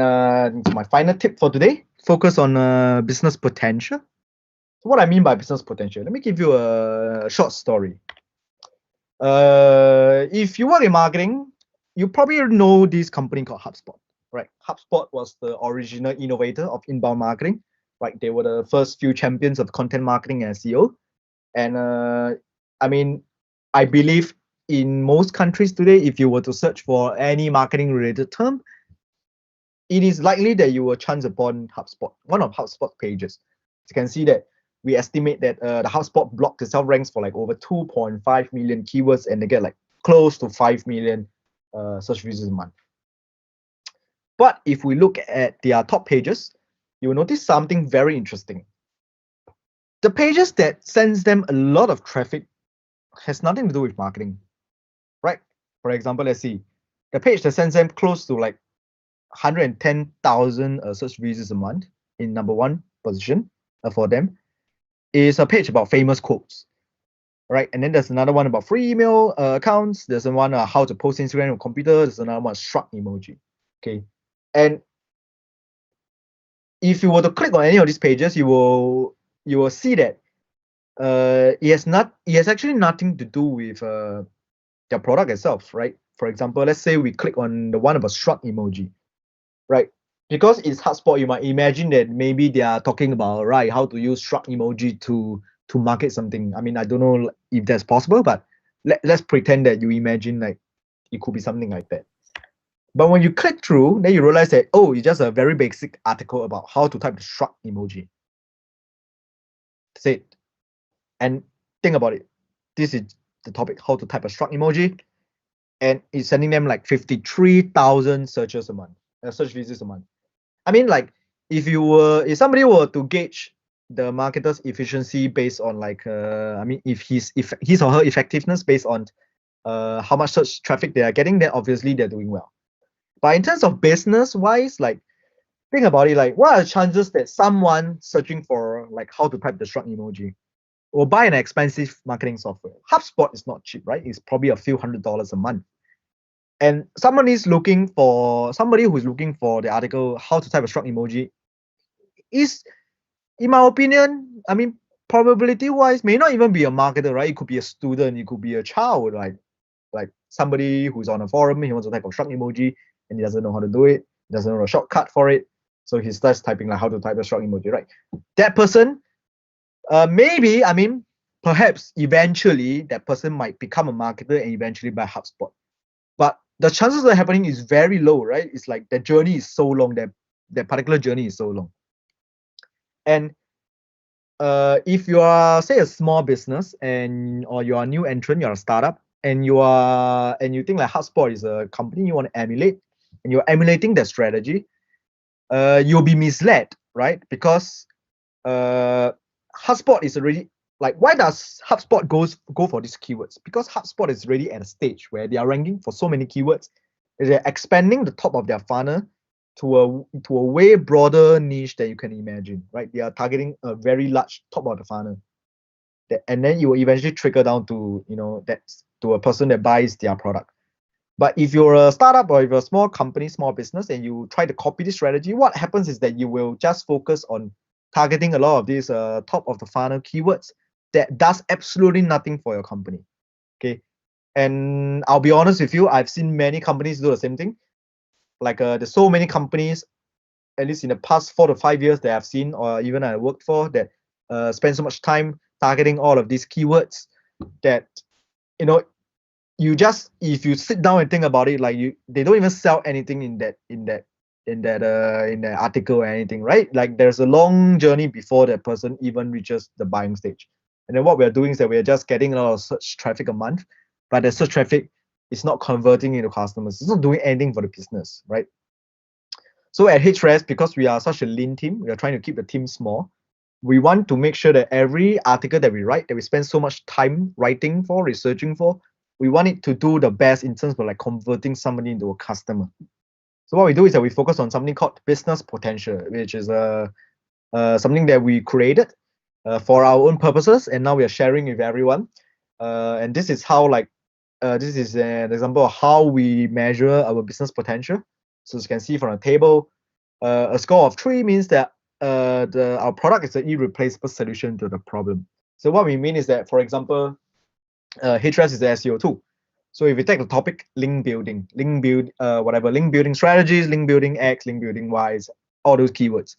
my final tip for today, focus on business potential. So what I mean by business potential, let me give you a short story. If you work in marketing, you probably know this company called HubSpot, right? HubSpot was the original innovator of inbound marketing, right? They were the first few champions of content marketing and SEO. And I mean, I believe in most countries today, if you were to search for any marketing related term, it is likely that you will chance upon HubSpot, one of HubSpot pages. You can see that we estimate that the HubSpot blog itself ranks for like over 2.5 million keywords, and they get like close to 5 million search visits a month. But if we look at their top pages, you will notice something very interesting. The pages that sends them a lot of traffic has nothing to do with marketing, right? For example, let's see, the page that sends them close to like 110,000 search visits a month in number one position for them is a page about famous quotes, right? And then there's another one about free email accounts. There's one how to post Instagram on computer. There's another one shrug emoji. Okay, and if you were to click on any of these pages, you will see that it has actually nothing to do with their product itself, right? For example, let's say we click on the one about shrug emoji, right? Because it's HubSpot, you might imagine that maybe they are talking about, right, how to use shrug emoji to market something. I mean, I don't know if that's possible, but let's pretend that you imagine like it could be something like that. But when you click through, then you realize that, oh, it's just a very basic article about how to type the shrug emoji. That's it. And think about it. This is the topic, how to type a shrug emoji. And it's sending them like 53,000 searches a month, search visits a month. I mean, like if somebody were to gauge the marketer's efficiency based on like I mean, if his or her effectiveness based on how much search traffic they are getting, then obviously they're doing well. But in terms of business wise, like think about it, like what are the chances that someone searching for like how to type the shrug emoji will buy an expensive marketing software? HubSpot is not cheap, right? It's probably a few $100s a month. And somebody who is looking for the article how to type a shrug emoji is, in my opinion, I mean, probability wise, may not even be a marketer, right? It could be a student, it could be a child, like somebody who's on a forum, he wants to type a shrug emoji and he doesn't know how to do it, doesn't know a shortcut for it. So he starts typing like how to type a shrug emoji, right? That person, maybe, I mean, perhaps eventually that person might become a marketer and eventually buy HubSpot. But the chances of that happening is very low, right? It's like the journey is so long, that particular journey is so long. And if you are, say, a small business or you're a new entrant, you're a startup, and you think like HubSpot is a company you want to emulate, and you're emulating that strategy, you'll be misled, right? Because HubSpot is already like, why does HubSpot go for these keywords? Because HubSpot is already at a stage where they are ranking for so many keywords, they're expanding the top of their funnel to a way broader niche that you can imagine, right? They are targeting a very large top of the funnel, and then you will eventually trickle down to to a person that buys their product. But if you're a startup or if you're a small company, small business, and you try to copy this strategy, what happens is that you will just focus on targeting a lot of these top of the funnel keywords that does absolutely nothing for your company. Okay, and I'll be honest with you, I've seen many companies do the same thing. Like there's so many companies, at least in the past 4 to 5 years, that I've seen or even I worked for, that spend so much time targeting all of these keywords that if you sit down and think about it, like they don't even sell anything in that article or anything, right? Like there's a long journey before that person even reaches the buying stage. And then what we're doing is that we're just getting a lot of search traffic a month, but the search traffic is not converting into customers. It's not doing anything for the business, right? So at HRES, because we are such a lean team, we are trying to keep the team small. We want to make sure that every article that we write, that we spend so much time writing for, researching for, we want it to do the best in terms of like converting somebody into a customer. So what we do is that we focus on something called business potential, which is something that we created for our own purposes, and now we are sharing with everyone. And this is how this is an example of how we measure our business potential. So as you can see from the table, a score of 3 means that our product is an irreplaceable solution to the problem. So what we mean is that, for example, HRES is the SEO tool. So if we take the topic link building, link building strategies, link building X, link building Y, all those keywords.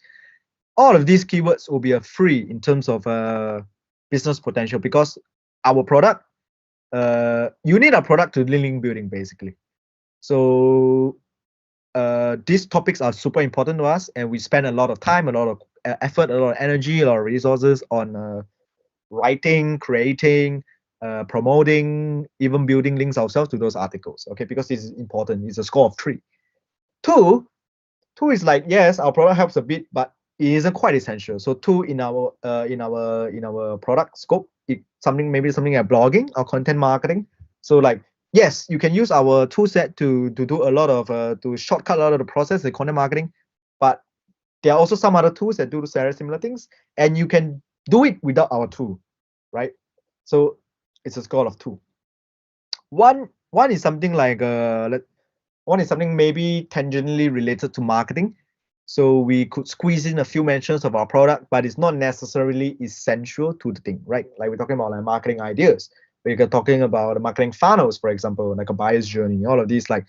All of these keywords will be free in terms of business potential, because our product, you need a product to do link building basically. So these topics are super important to us, and we spend a lot of time, a lot of effort, a lot of energy, a lot of resources on writing, creating, promoting, even building links ourselves to those articles. Okay, because this is important. It's a score of 3. Two is like, yes, our product helps a bit, but it isn't quite essential. So 2 in our product scope, maybe something like blogging or content marketing. So like, yes, you can use our tool set to do a lot of to shortcut a lot of the process in content marketing, but there are also some other tools that do very similar things, and you can do it without our tool, right? So it's a score of 2. One is something like one is something maybe tangentially related to marketing. So we could squeeze in a few mentions of our product, but it's not necessarily essential to the thing, right? Like we're talking about like marketing ideas. We're talking about marketing funnels, for example, like a buyer's journey. All of these like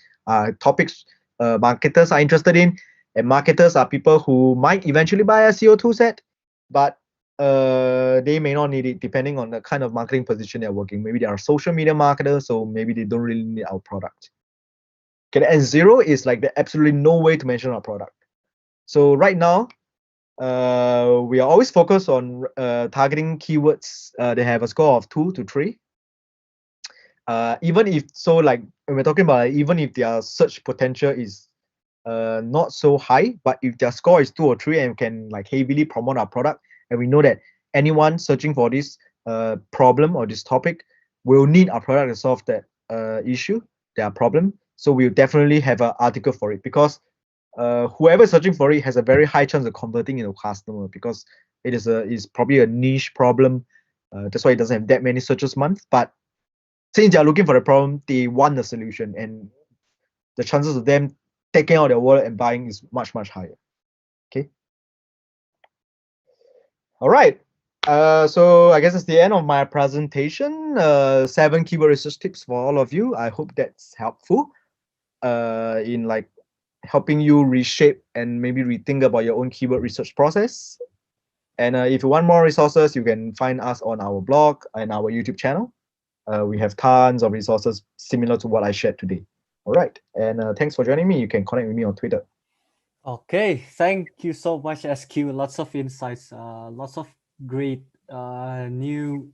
topics marketers are interested in, and marketers are people who might eventually buy a CO2 set, but they may not need it depending on the kind of marketing position they're working. Maybe they are social media marketers, so maybe they don't really need our product. Okay, and 0 is like the absolutely no way to mention our product. So right now, we are always focused on targeting keywords that have a score of 2 to 3. Even if so, like when we're talking about, even if their search potential is not so high, but if their score is 2 or 3 and can like heavily promote our product, and we know that anyone searching for this problem or this topic will need our product to solve that issue, their problem. So we'll definitely have an article for it, because whoever is searching for it has a very high chance of converting into a customer, because it is probably a niche problem. That's why it doesn't have that many searches a month. But since they are looking for a problem, they want the solution, and the chances of them taking out their wallet and buying is much, much higher. Okay. All right. So I guess it's the end of my presentation. 7 keyword research tips for all of you. I hope that's helpful in like helping you reshape and maybe rethink about your own keyword research process. And if you want more resources, you can find us on our blog and our YouTube channel. We have tons of resources similar to what I shared today. All right. And thanks for joining me. You can connect with me on Twitter. Okay, thank you so much, SQ. Lots of insights, lots of great new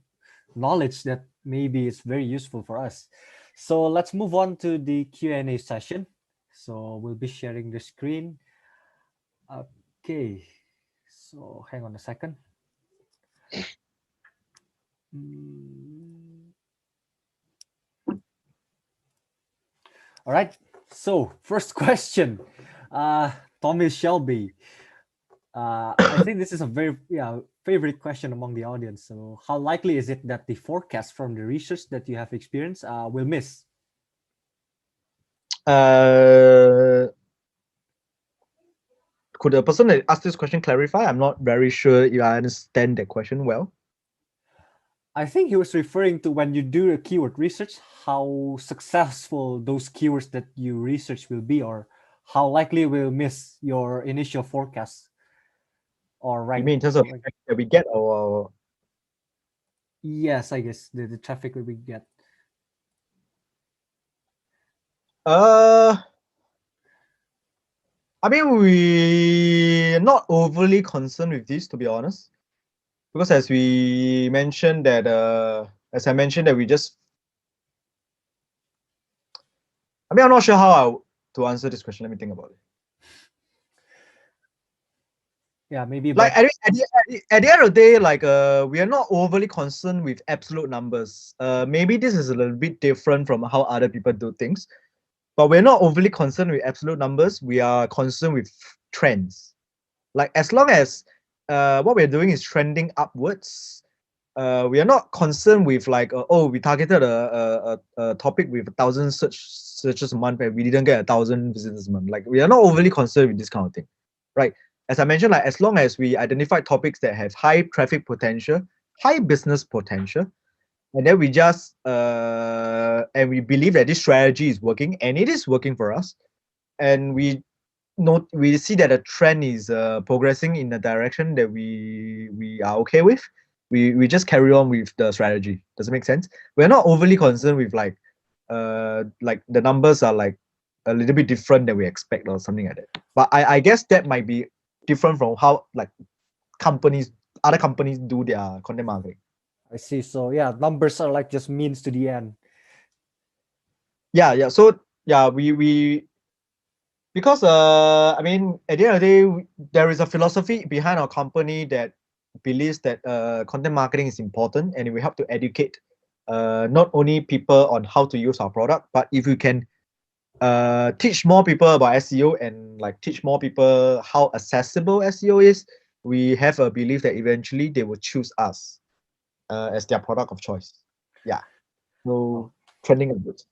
knowledge that maybe is very useful for us. So let's move on to the Q&A session. So we'll be sharing the screen. Okay, so hang on a second. All right, so first question, Tommy Shelby. I think this is a very favorite question among the audience. So how likely is it that the forecast from the research that you have experienced will miss? Could the person that asked this question clarify? I'm not very sure if I understand that question well. I think he was referring to when you do a keyword research, how successful those keywords that you research will be, or how likely will miss your initial forecast or rank. You mean in terms of that we get, or? Yes, I guess the traffic that we get. I mean, we're not overly concerned with this, to be honest, because as we mentioned that, as I mentioned that we just, I mean, I'm not sure how to answer this question. Let me think about it. Yeah, maybe like at the end of the day, like we are not overly concerned with absolute numbers. Maybe this is a little bit different from how other people do things, but we're not overly concerned with absolute numbers. We are concerned with trends. Like as long as what we're doing is trending upwards, we are not concerned with like oh, we targeted a topic with 1,000 searches a month and we didn't get 1,000 visitors a month. Like we are not overly concerned with this kind of thing, right? As I mentioned, like as long as we identify topics that have high traffic potential, high business potential, and then we just and we believe that this strategy is working, and it is working for us, and we see that the trend is progressing in a direction that we are okay with. We just carry on with the strategy. Does it make sense? We're not overly concerned with like the numbers are like a little bit different than we expect or something like that. But I guess that might be different from how like other companies do their content marketing. I see. So yeah, numbers are like just means to the end. Yeah. So yeah, we because I mean at the end of the day, there is a philosophy behind our company that believes that content marketing is important, and we help to educate not only people on how to use our product, but if we can teach more people about SEO and like teach more people how accessible SEO is, we have a belief that eventually they will choose us as their product of choice. Yeah. So trending a bit.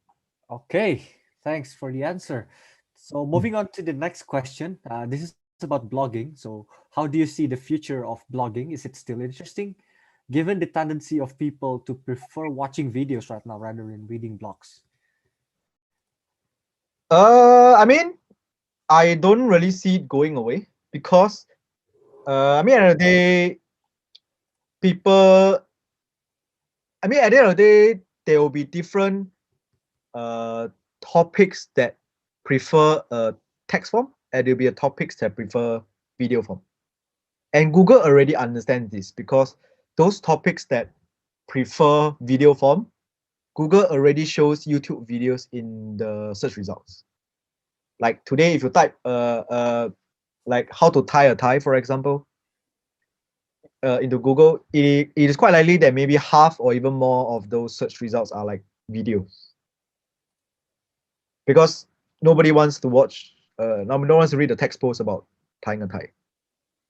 Okay, thanks for the answer. So moving on to the next question. This is about blogging. So how do you see the future of blogging? Is it still interesting, given the tendency of people to prefer watching videos right now rather than reading blogs? I mean, I don't really see it going away because I mean at the end of the day, people I mean at the end of the day, there will be different uh topics that prefer text form, and there'll be a topics that prefer video form. And Google already understands this because those topics that prefer video form, Google already shows YouTube videos in the search results. Like today, if you type like how to tie a tie, for example, into Google, it is quite likely that maybe half or even more of those search results are like videos. Because nobody wants to watch, no one wants to read the text post about tying a tie.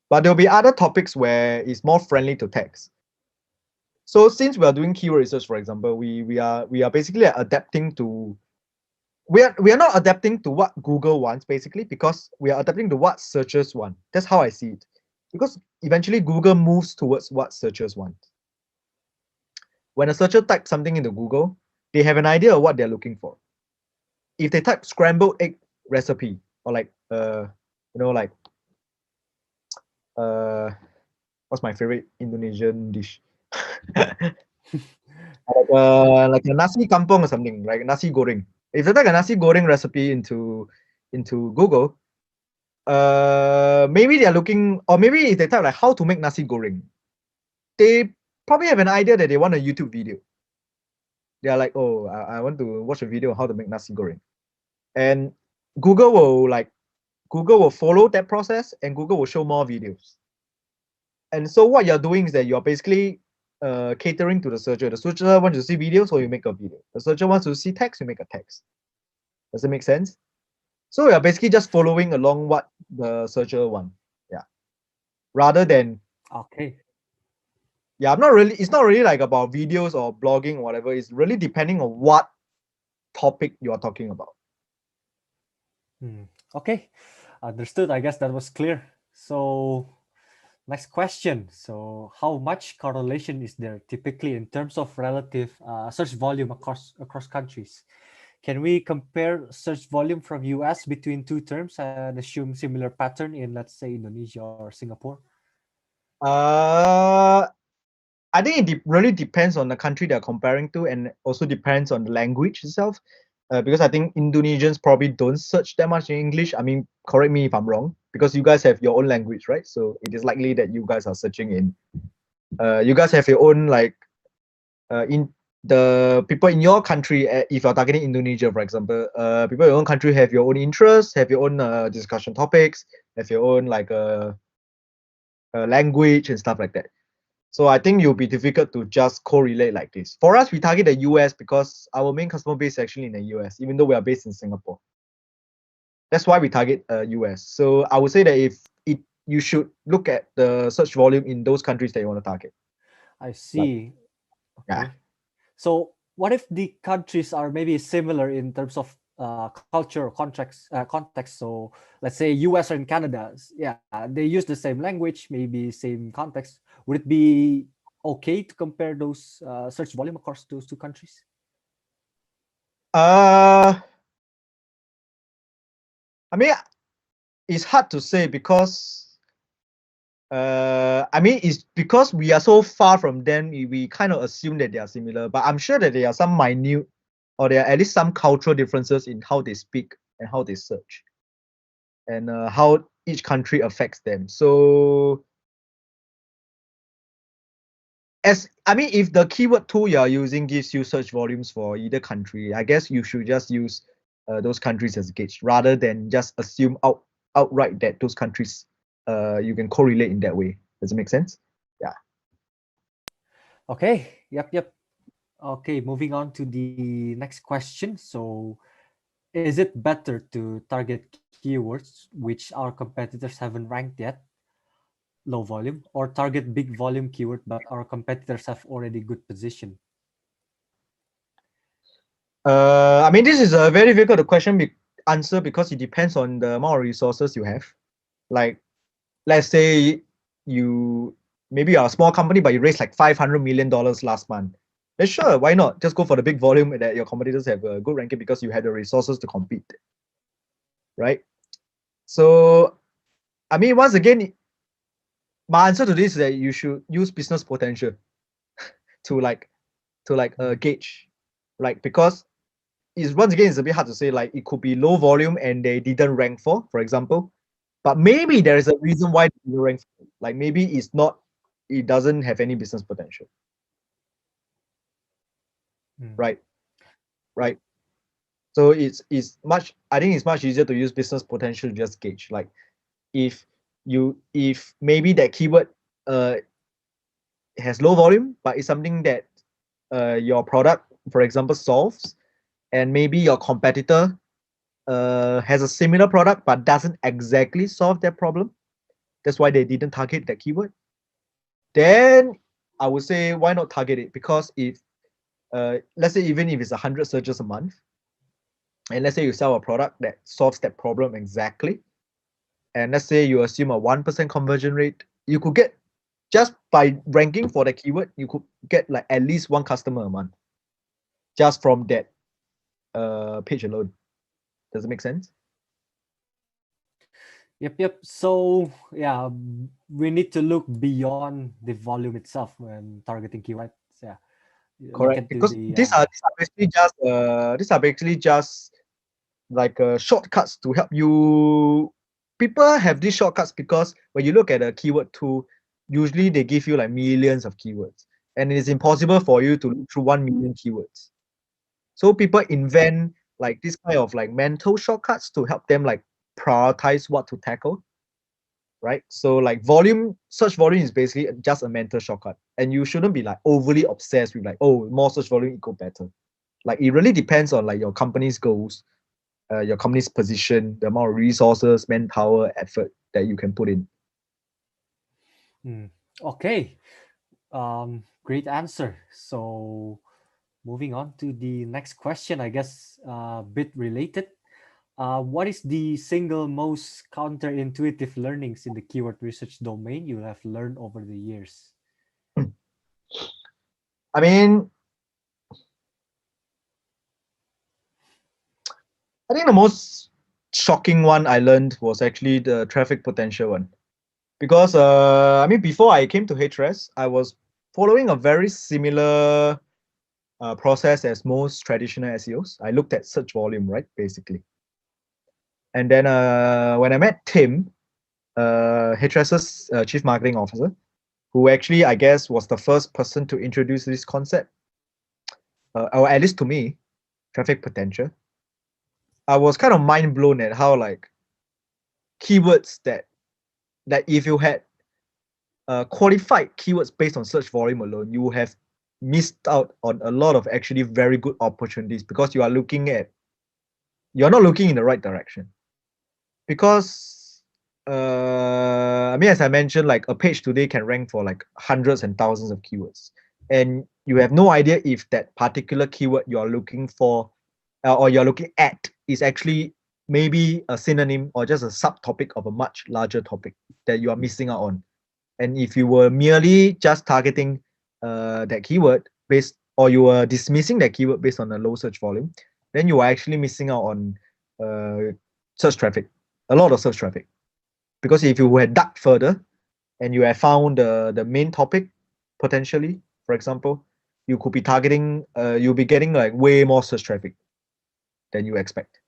But there'll be other topics where it's more friendly to text. So since we are doing keyword research, for example, we are basically adapting to we are not adapting to what Google wants basically, because we are adapting to what searchers want. That's how I see it. Because eventually Google moves towards what searchers want. When a searcher types something into Google, they have an idea of what they're looking for. If they type scrambled egg recipe or like like what's my favorite Indonesian dish? like a nasi kampung or something, like nasi goreng. If they type a nasi goreng recipe into Google, maybe they're looking, or maybe if they type like how to make nasi goreng, they probably have an idea that they want a YouTube video. They are like, oh, I want to watch a video on how to make nasi goreng, and Google will follow that process, and Google will show more videos. And so what you're doing is that you're basically catering to the searcher. The searcher wants to see videos, so you make a video. The searcher wants to see text, you make a text. Does it make sense? So you're basically just following along what the searcher wants. Yeah. Rather than Okay. yeah, it's not really like about videos or blogging or whatever. It's really depending on what topic you are talking about. Okay, understood. I guess that was clear. So next question. So how much correlation is there typically in terms of relative search volume across countries? Can we compare search volume from US between two terms and assume similar pattern in, let's say, Indonesia or Singapore? I think it really depends on the country they're comparing to, and also depends on the language itself. Because I think Indonesians probably don't search that much in English. I mean, correct me if I'm wrong, because you guys have your own language, right? So it is likely that you guys are searching in. You guys have your own like, in the people in your country. If you're targeting Indonesia, for example, people in your own country have your own interests, have your own discussion topics, have your own like language and stuff like that. So I think it'll be difficult to just correlate like this. For us, we target the US because our main customer base is actually in the US, even though we are based in Singapore. That's why we target US. So I would say that you should look at the search volume in those countries that you want to target. I see. Yeah. Okay. So what if the countries are maybe similar in terms of culture or context? So let's say US and Canada, yeah, they use the same language, maybe same context. Would it be okay to compare those search volume across those two countries? Uh, I mean, it's hard to say because I mean, it's because we are so far from them, we kind of assume that they are similar. But I'm sure that there are some minute, or there are at least some cultural differences in how they speak and how they search, and how each country affects them. So, as I mean, if the keyword tool you are using gives you search volumes for either country, I guess you should just use those countries as a gauge rather than just assume outright that those countries you can correlate in that way. Does it make sense? Yeah. Okay. Yep. Okay, moving on to the next question. So, is it better to target keywords which our competitors haven't ranked yet, low volume, or target big volume keyword but our competitors have already good position? I mean, this is a very difficult question answer because it depends on the amount of resources you have. Like, let's say you maybe you're a small company, but you raised like $500 million last month. Then sure, why not? Just go for the big volume that your competitors have a good ranking because you had the resources to compete, right? So, I mean, once again, my answer to this is that you should use business potential to gauge, like because is once again it's a bit hard to say. Like it could be low volume and they didn't rank for example, but maybe there is a reason why they didn't rank for. Like maybe it doesn't have any business potential, Mm. right? Right. So I think it's much easier to use business potential to just gauge. Like if if maybe that keyword uh has low volume, but it's something that your product, for example, solves, and maybe your competitor has a similar product but doesn't exactly solve that problem. That's why they didn't target that keyword. Then I would say why not target it? Because if let's say even if it's 100 searches a month, and let's say you sell a product that solves that problem exactly, and let's say you assume a 1% conversion rate, you could get just by ranking for the keyword, you could get like at least one customer a month just from that page alone. Does it make sense? Yep. So yeah, we need to look beyond the volume itself when targeting keywords. Yeah, look Correct. into Because the these are basically just like shortcuts to help you. People have these shortcuts because when you look at a keyword tool, usually they give you like millions of keywords, and it's impossible for you to look through 1 million keywords. So people invent like this kind of like mental shortcuts to help them like prioritize what to tackle, right? So like search volume is basically just a mental shortcut, and you shouldn't be like overly obsessed with like, oh, more search volume equal better. Like it really depends on like your company's goals, your company's position, the amount of resources, manpower, effort that you can put in. okay. Great answer. So moving on to the next question, I guess a bit related. What is the single most counterintuitive learnings in the keyword research domain you have learned over the years? I mean, I think the most shocking one I learned was actually the traffic potential one. Because I mean, before I came to HRS, I was following a very similar process as most traditional SEOs. I looked at search volume, right, basically. And then when I met Tim, HRS's chief marketing officer, who actually I guess was the first person to introduce this concept, or at least to me, traffic potential. I was kind of mind blown at how like keywords that if you had qualified keywords based on search volume alone, you have missed out on a lot of actually very good opportunities because you're not looking in the right direction. Because I mean, as I mentioned, like a page today can rank for like hundreds and thousands of keywords, and you have no idea if that particular keyword you're looking for or you're looking at is actually maybe a synonym or just a subtopic of a much larger topic that you are missing out on. And if you were merely just targeting that keyword based, or you are dismissing that keyword based on a low search volume, then you are actually missing out on search traffic, a lot of search traffic. Because if you had dug further and you have found the main topic, potentially, for example, you could be targeting, you'll be getting like way more search traffic than you expect.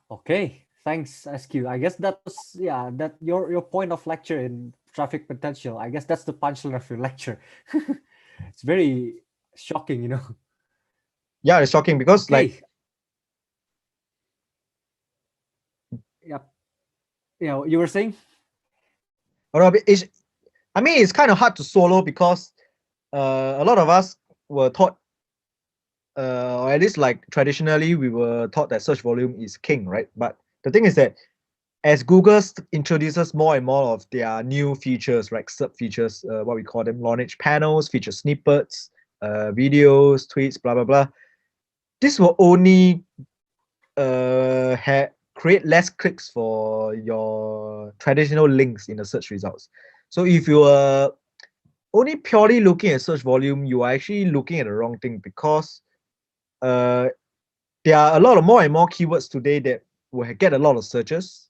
Okay, thanks, SQ. I guess that was that your point of lecture in traffic potential. I guess that's the punchline of your lecture. It's very shocking, Yeah, it's shocking because like, Okay. Yep. You were saying? I mean, it's kind of hard to swallow because a lot of us were taught, or at least like traditionally, we were taught that search volume is king, right? But the thing is that as Google introduces more and more of their new features, like sub features, what we call them, launch panels, feature snippets, videos, tweets, blah blah blah, this will only create less clicks for your traditional links in the search results. So if you are only purely looking at search volume, you are actually looking at the wrong thing, because there are a lot of more and more keywords today that will get a lot of searches,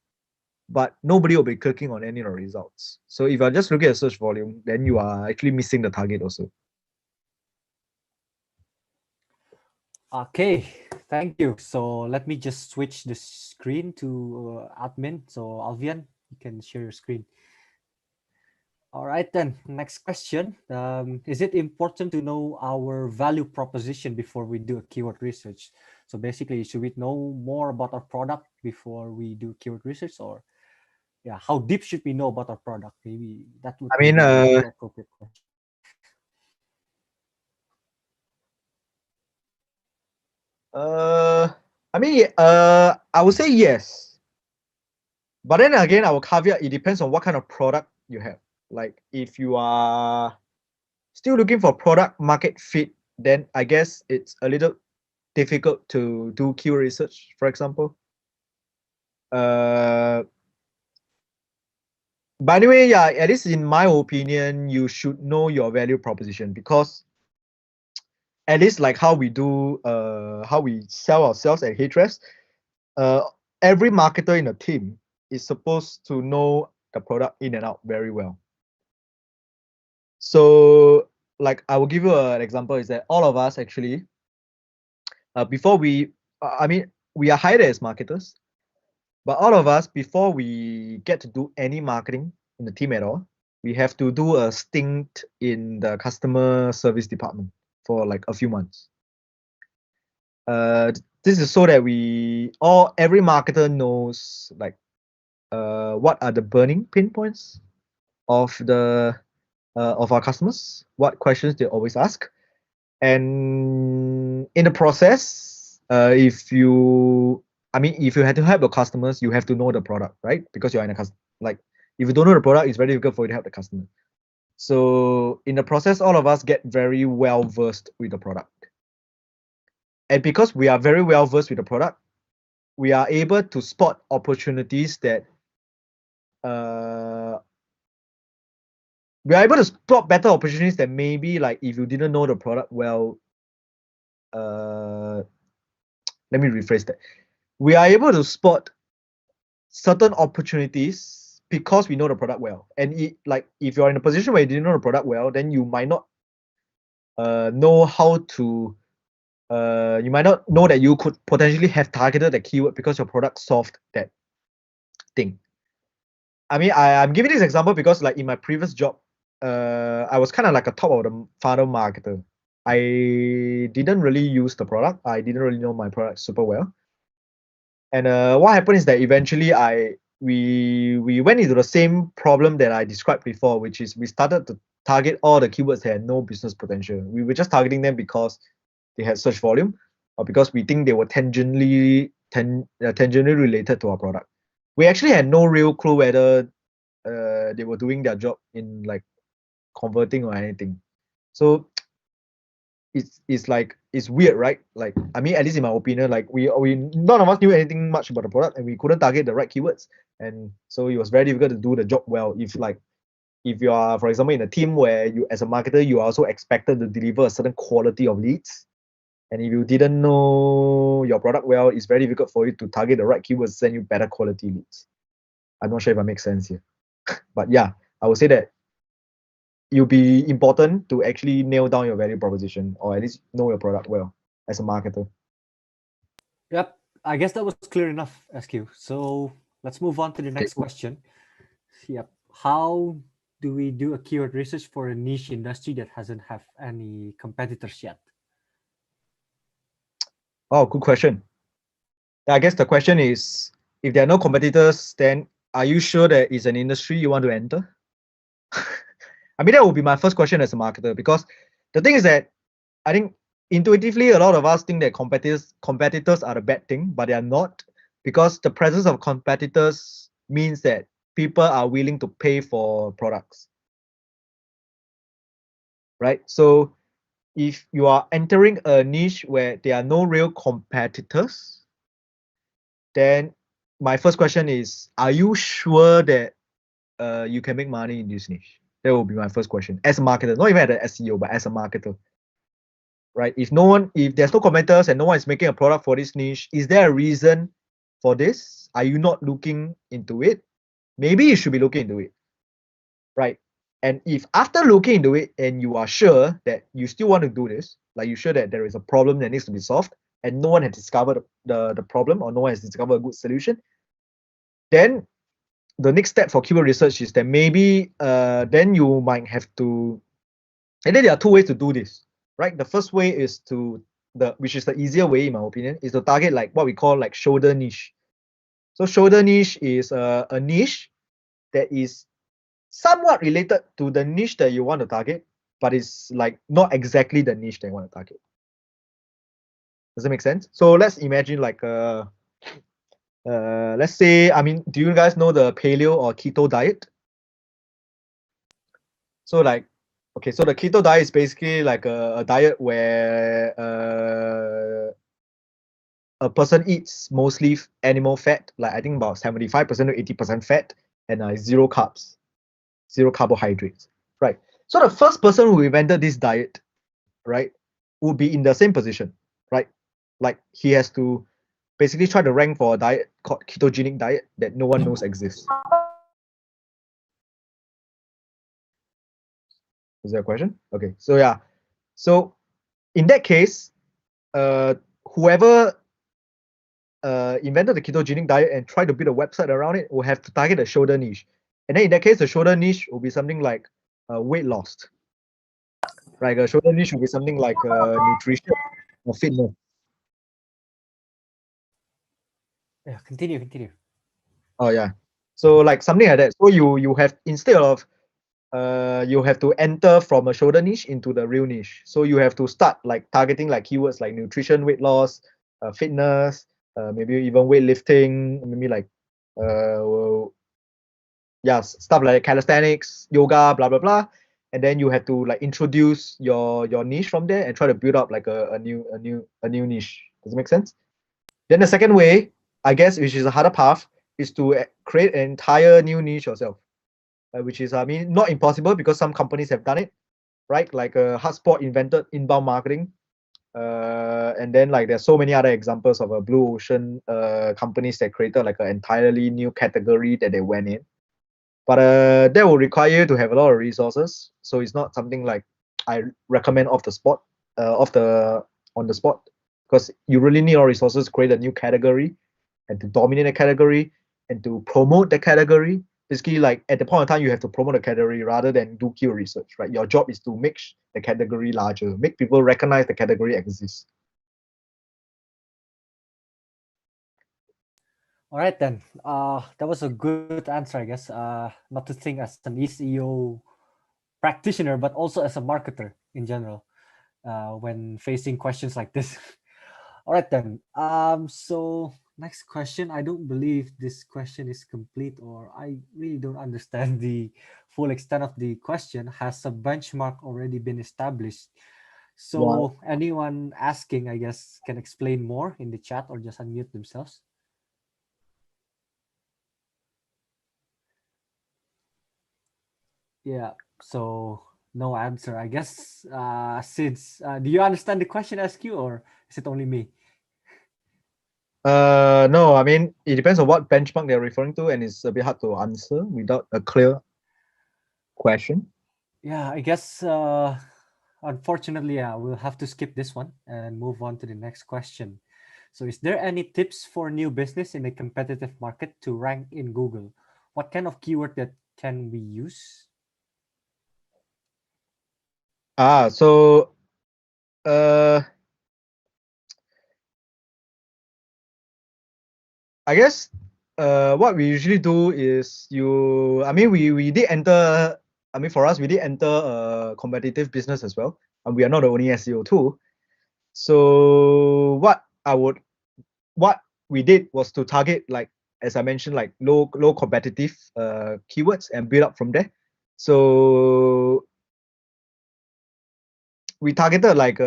but nobody will be clicking on any of the results. So if you're just looking at search volume, then you are actually missing the target also. Okay, thank you. So let me just switch the screen to admin. So Alvian, you can share your screen. All right, then. Next question. Is it important to know our value proposition before we do a keyword research? So basically, should we know more about our product before we do keyword research, or how deep should we know about our product? Maybe that would be the more appropriate question. I would say yes. But then again, I will caveat, it depends on what kind of product you have. Like if you are still looking for product market fit, then I guess it's a little difficult to do keyword research, for example. But anyway, at least in my opinion, you should know your value proposition, because at least like how we do, how we sell ourselves at Hrefs, every marketer in a team is supposed to know the product in and out very well. So like I will give you an example, is that all of us actually, before we are hired as marketers, but all of us, before we get to do any marketing in the team at all, we have to do a stint in the customer service department for like a few months. This is so that every marketer knows like what are the burning pain points of our customers, what questions they always ask, and in the process, if you had to help your customers, you have to know the product, right? Because you're in a like if you don't know the product, it's very difficult for you to help the customer. So in the process, all of us get very well versed with the product. And because we are very well versed with the product, we are able to spot opportunities that we are able to spot better opportunities that maybe like if you didn't know the product well. Let me rephrase that. We are able to spot certain opportunities because we know the product well. And if you're in a position where you didn't know the product well, then you might not know how to. You might not know that you could potentially have targeted the keyword because your product solved that thing. I'm giving this example because like in my previous job, I was kind of like a top of the funnel marketer. I didn't really use the product. I didn't really know my product super well. And what happened is that eventually we went into the same problem that I described before, which is we started to target all the keywords that had no business potential. We were just targeting them because they had search volume, or because we think they were tangentially related to our product. We actually had no real clue whether they were doing their job in like converting or anything. So it's weird, right? Like at least in my opinion, like we none of us knew anything much about the product, and we couldn't target the right keywords, and so it was very difficult to do the job well if like if you are, for example, in a team where you, as a marketer, you are also expected to deliver a certain quality of leads. And if you didn't know your product well, it's very difficult for you to target the right keywords, send you better quality leads. I'm not sure if I make sense here. But yeah, I would say that it'll be important to actually nail down your value proposition, or at least know your product well as a marketer. Yep, I guess that was clear enough, SQ. So let's move on to the next cool. question. Yep. How do we do a keyword research for a niche industry that hasn't have any competitors yet? Oh, good question. I guess the question is, if there are no competitors, then are you sure that it's an industry you want to enter? I mean, that would be my first question as a marketer, because the thing is that I think intuitively a lot of us think that competitors are a bad thing, but they are not, because the presence of competitors means that people are willing to pay for products, right? So if you are entering a niche where there are no real competitors, then my first question is, are you sure that you can make money in this niche? That will be my first question as a marketer, not even as an SEO, but as a marketer, right? If there's no competitors and no one is making a product for this niche, is there a reason for this? Are you not looking into it? Maybe you should be looking into it, right? And if after looking into it and you are sure that you still want to do this, like you're sure that there is a problem that needs to be solved and no one has discovered the problem, or no one has discovered a good solution, then the next step for keyword research is that maybe then you might have to, and then there are two ways to do this, right? The first way is which is the easier way in my opinion, is to target like what we call like shoulder niche. So shoulder niche is a niche that is somewhat related to the niche that you want to target, but it's like not exactly the niche that you want to target. Does that make sense? So let's imagine like let's say, I mean, do you guys know the paleo or keto diet? So like, okay, so the keto diet is basically like a diet where a person eats mostly animal fat, like I think about 75% to 80% fat, and zero carbs, zero carbohydrates, right? So the first person who invented this diet, right, would be in the same position, right? Like he has to basically try to rank for a diet called ketogenic diet that no one knows exists. Is there a question? Okay, so yeah, so in that case, whoever invented the ketogenic diet and tried to build a website around it will have to target the shoulder niche. And then in that case, the shoulder niche will be something like weight loss. Right, a shoulder niche will be something like nutrition or fitness. Yeah, continue. Oh yeah. So like something like that. So you have, instead of you have to enter from a shoulder niche into the real niche. So you have to start like targeting like keywords like nutrition, weight loss, fitness, maybe even weightlifting, maybe like yeah, stuff like calisthenics, yoga, blah blah blah. And then you have to like introduce your niche from there and try to build up like a new niche. Does it make sense? Then the second way, I guess, which is a harder path, is to create an entire new niche yourself, which is, I mean, not impossible because some companies have done it, right? Like HubSpot invented inbound marketing, and then like there's so many other examples of a blue ocean companies that created like an entirely new category that they went in. But that will require you to have a lot of resources, so it's not something like I recommend on the spot, because you really need all resources to create a new category and to dominate the category and to promote the category. Basically, like at the point of time, you have to promote the category rather than do keyword research, right? Your job is to make the category larger, make people recognize the category exists. All right then. That was a good answer, I guess. Not to think as an SEO practitioner, but also as a marketer in general, when facing questions like this. All right then. So next question. I don't believe this question is complete, or I really don't understand the full extent of the question. Has a benchmark already been established? So anyone asking, I guess, can explain more in the chat or just unmute themselves. Yeah. So no answer. I guess since do you understand the question, SQ, or is it only me? No, I mean it depends on what benchmark they're referring to, and it's a bit hard to answer without a clear question. Yeah, I guess unfortunately, yeah, we'll have to skip this one and move on to the next question. So, is there any tips for new business in a competitive market to rank in Google? What kind of keyword that can we use? So uh, I guess what we usually do is I mean we did enter, I mean for us we did enter a competitive business as well, and we are not the only SEO tool. So what we did was to target, like as I mentioned, like low competitive keywords and build up from there. So we targeted like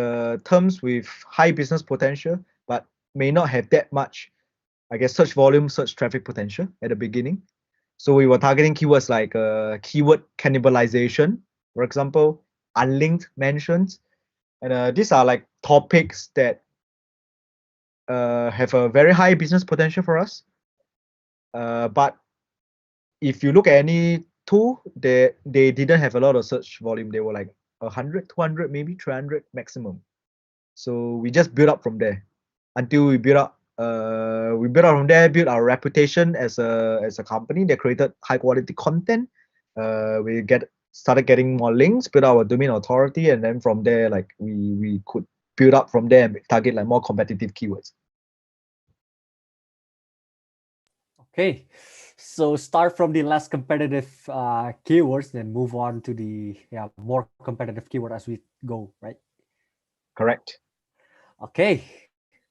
terms with high business potential but may not have that much, I guess, search volume, search traffic potential at the beginning. So we were targeting keywords like keyword cannibalization, for example, unlinked mentions, and these are like topics that have a very high business potential for us. But if you look at any tool, they didn't have a lot of search volume. They were like 100, 200, maybe 300 maximum. So we just build up from there until we built up from there, built our reputation as a company that created high quality content. We started getting more links, build our domain authority, and then from there, like we could build up from there and target like more competitive keywords. Okay, so start from the less competitive keywords, then move on to the more competitive keyword as we go, right? Correct. Okay,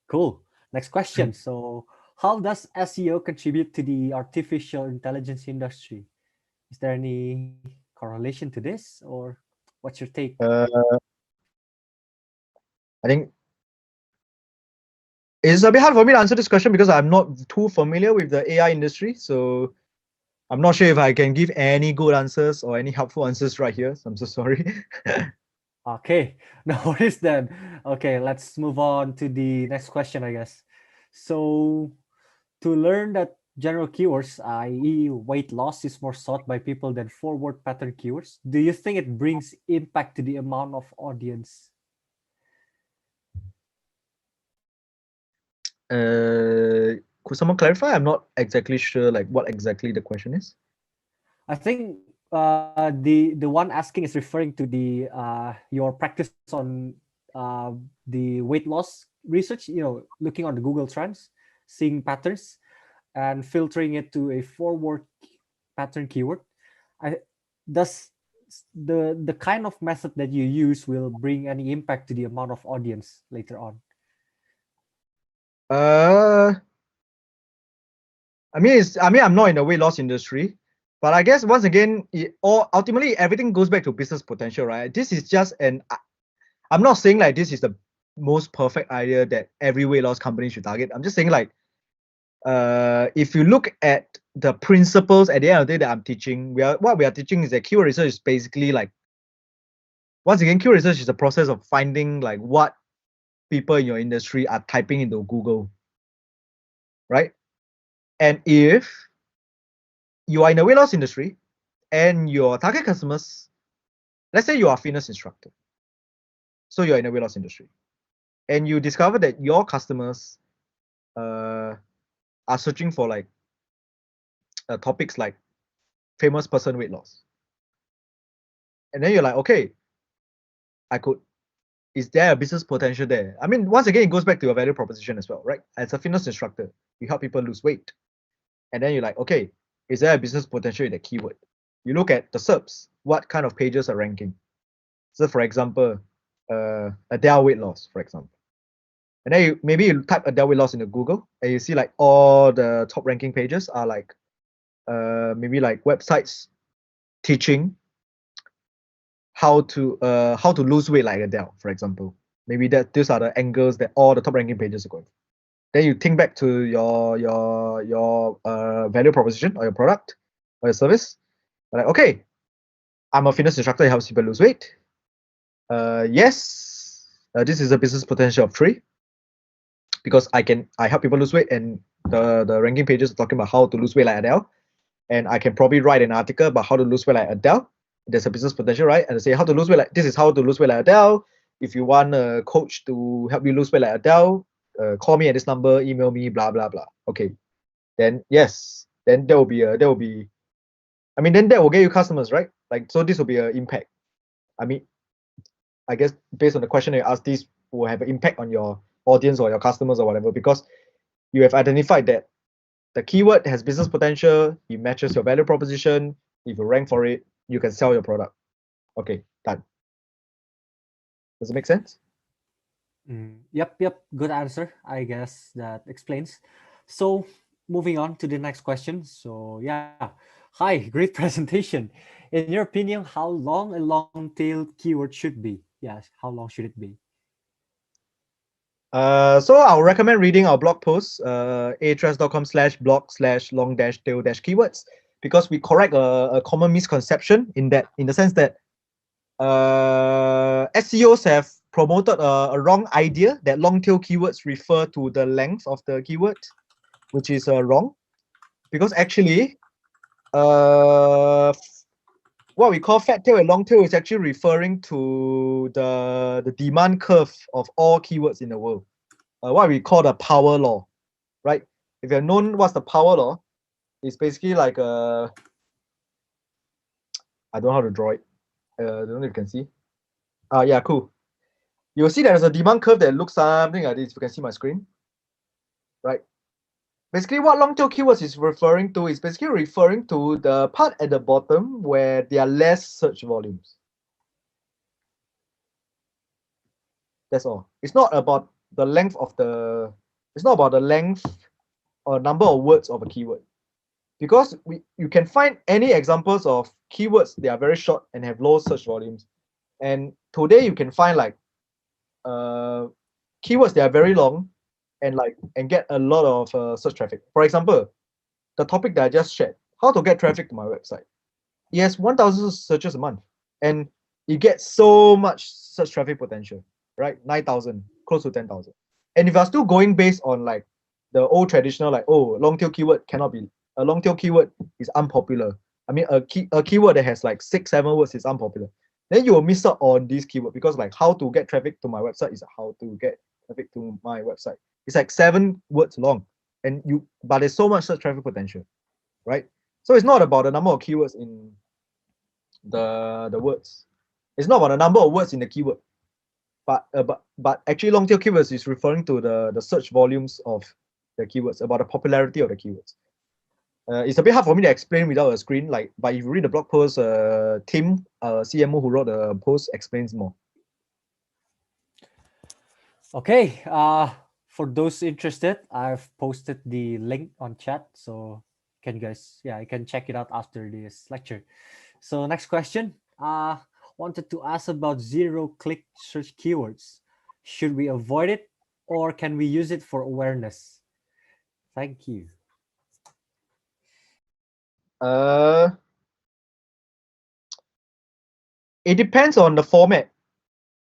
cool. Next question. So, how does SEO contribute to the artificial intelligence industry? Is there any correlation to this, or what's your take? Uh, I think it's a bit hard for me to answer this question because I'm not too familiar with the AI industry. So I'm not sure if I can give any good answers or any helpful answers right here. So I'm so sorry. Okay, no worries then. Okay, let's move on to the next question, I guess. So, to learn that general keywords, i.e., weight loss, is more sought by people than forward pattern keywords, do you think it brings impact to the amount of audience? Could someone clarify? I'm not exactly sure like what exactly the question is. I think the one asking is referring to the your practice on the weight loss research. You know, looking on the Google Trends, seeing patterns, and filtering it to a forward pattern keyword. I does the kind of method that you use will bring any impact to the amount of audience later on? Uh, I mean I'm not in the weight loss industry, but I guess once again, ultimately everything goes back to business potential, right? This is just I'm not saying like this is the most perfect idea that every weight loss company should target. I'm just saying like if you look at the principles at the end of the day that I'm teaching, what we are teaching is that keyword research is basically like, once again, keyword research is a process of finding like what people in your industry are typing into Google, right? And if you are in the weight loss industry and your target customers, let's say you are a fitness instructor, so you're in the weight loss industry, and you discover that your customers are searching for like topics like famous person weight loss, and then you're like, okay, I could. Is there a business potential there? I mean, once again, it goes back to your value proposition as well, right? As a fitness instructor, you help people lose weight, and then you're like, okay, is there a business potential in the keyword? You look at the SERPs, what kind of pages are ranking. So, for example, Adele weight loss, for example, and then maybe you type Adele weight loss into Google, and you see like all the top ranking pages are like maybe like websites teaching how to lose weight like Adele, for example. Maybe that these are the angles that all the top ranking pages are going. Then you think back to your value proposition or your product or your service. Like, okay, I'm a fitness instructor who helps people lose weight. Yes, this is a business potential of 3 because I help people lose weight, and the ranking pages are talking about how to lose weight like Adele, and I can probably write an article about how to lose weight like Adele. There's a business potential, right? And I say how to lose weight like this is how to lose weight like Adele. If you want a coach to help you lose weight like Adele, call me at this number, email me, blah blah blah. Okay, then yes, then then that will get you customers, right? Like, so this will be an impact. I mean, I guess based on the question you asked, this will have an impact on your audience or your customers or whatever, because you have identified that the keyword has business potential, it matches your value proposition. If you rank for it, you can sell your product. Okay, done. Does it make sense? Yep. Good answer. I guess that explains. So, moving on to the next question. So, yeah. Hi, great presentation. In your opinion, how long a long tail keyword should be? Yes, how long should it be? So I'll recommend reading our blog post, ahrefs.com/blog/long-tail-keywords, because we correct a common misconception in the sense that SEOs have promoted a wrong idea that long tail keywords refer to the length of the keyword, which is wrong, because actually what we call fat tail and long tail is actually referring to the demand curve of all keywords in the world. What we call the power law, right? If you've known what's the power law, it's basically like I don't know how to draw it. I don't know if you can see. Yeah, cool. You'll see there's a demand curve that looks something like this. You can see my screen, right? Basically, what long tail keywords is referring to is basically referring to the part at the bottom where there are less search volumes. That's all. It's not about the length of the. It's not about the length or number of words of a keyword, because you can find any examples of keywords that are very short and have low search volumes, and today you can find like keywords that are very long and get a lot of search traffic. For example, the topic that I just shared, how to get traffic to my website. It has 1,000 searches a month, and it gets so much search traffic potential, right? 9,000, close to 10,000. And if you're still going based on like the old traditional, like, oh, long tail keyword cannot be, a long tail keyword is unpopular. I mean, a keyword that has like 6-7 words is unpopular. Then you will miss out on this keyword, because like how to get traffic to my website is how to get traffic to my website. It's like 7 words long, but there's so much search traffic potential, right? So it's not about the number of keywords in the words. It's not about the number of words in the keyword, but actually long tail keywords is referring to the search volumes of the keywords, about the popularity of the keywords. It's a bit hard for me to explain without a screen, like, but if you read the blog post, Tim, CMO who wrote the post, explains more. Okay. For those interested, I've posted the link on chat, so can you guys, yeah, you can check it out after this lecture. So next question. Wanted to ask about zero-click search keywords. Should we avoid it, or can we use it for awareness? Thank you. It depends on the format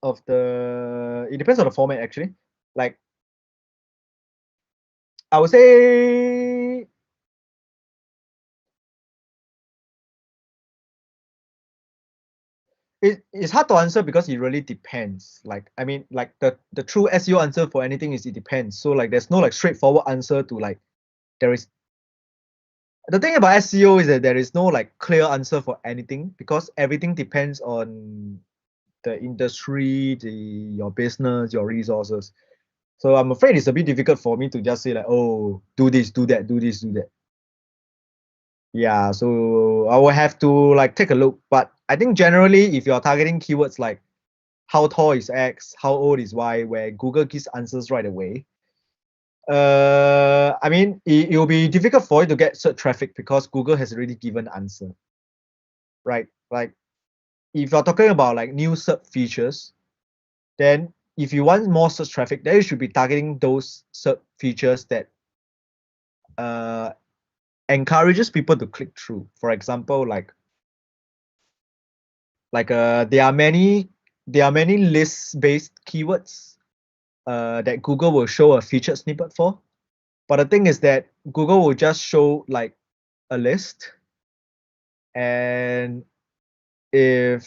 of the. It depends on the format actually. Like, I would say it's hard to answer because it really depends. Like, I mean, like the true SEO answer for anything is it depends. So like there's no like straightforward answer to like there is. The thing about SEO is that there is no like clear answer for anything, because everything depends on the industry, your business, your resources. So I'm afraid it's a bit difficult for me to just say like, oh, do this, do that, do this, do that. Yeah, so I will have to like take a look. But I think generally, if you're targeting keywords like how tall is X, how old is Y, where Google gives answers right away, I mean, it will be difficult for you to get search traffic because Google has already given answer, right? Like, if you're talking about like new search features, then if you want more search traffic, then you should be targeting those search features that encourages people to click through. For example, like like there are many list-based keywords that Google will show a featured snippet for. But the thing is that Google will just show like a list, and it